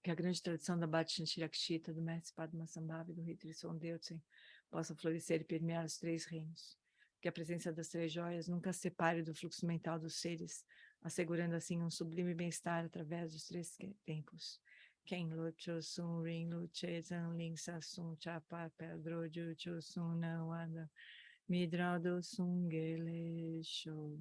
Que a grande tradição da Bhakti Shirakshita, do mestre Padmasambhava e do rei Trisson Deutsen possa florescer e permear os 3 reinos. Que a presença das 3 joias nunca se separe do fluxo mental dos seres, assegurando assim um sublime bem-estar através dos 3 tempos. Ken Locho Sun Rin Luche Zan Ling Sasun Chapa Pedro Jucho Sun Nawada Midrado Sun Gele Show.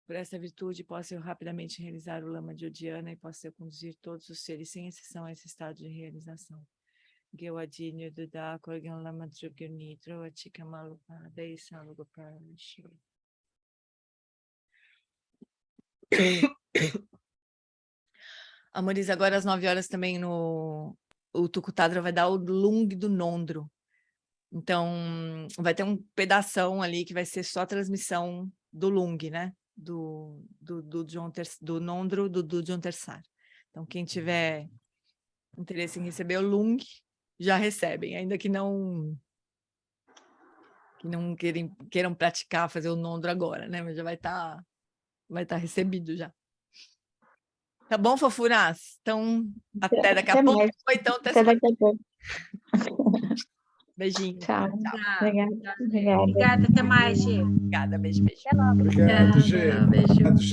Por essa virtude, posso eu rapidamente realizar o Lama de Odiana e posso eu conduzir todos os seres, sem exceção, a esse estado de realização. Gewadinho Duda Korgan Lama Drugurnitro Achika Malupa Deisa Lugoparashi. Amores, agora às 9 horas também o Tukutadra vai dar o Lung do Nondro. Então, vai ter um pedação ali que vai ser só a transmissão do Lung, né? Do Nondro, do John Tersar. Então, quem tiver interesse em receber o Lung, já recebem, ainda que não queiram praticar, fazer o Nondro agora, né? Mas já vai estar recebido já. Tá bom, fofuras? Então, até daqui a pouco. Mais. Ou então, Até daqui a pouco. Beijinho. Tchau. Obrigada. Obrigada. Obrigada, até mais, Gi. Obrigada, beijo, beijo. Obrigado, Gê. Beijo. Obrigado,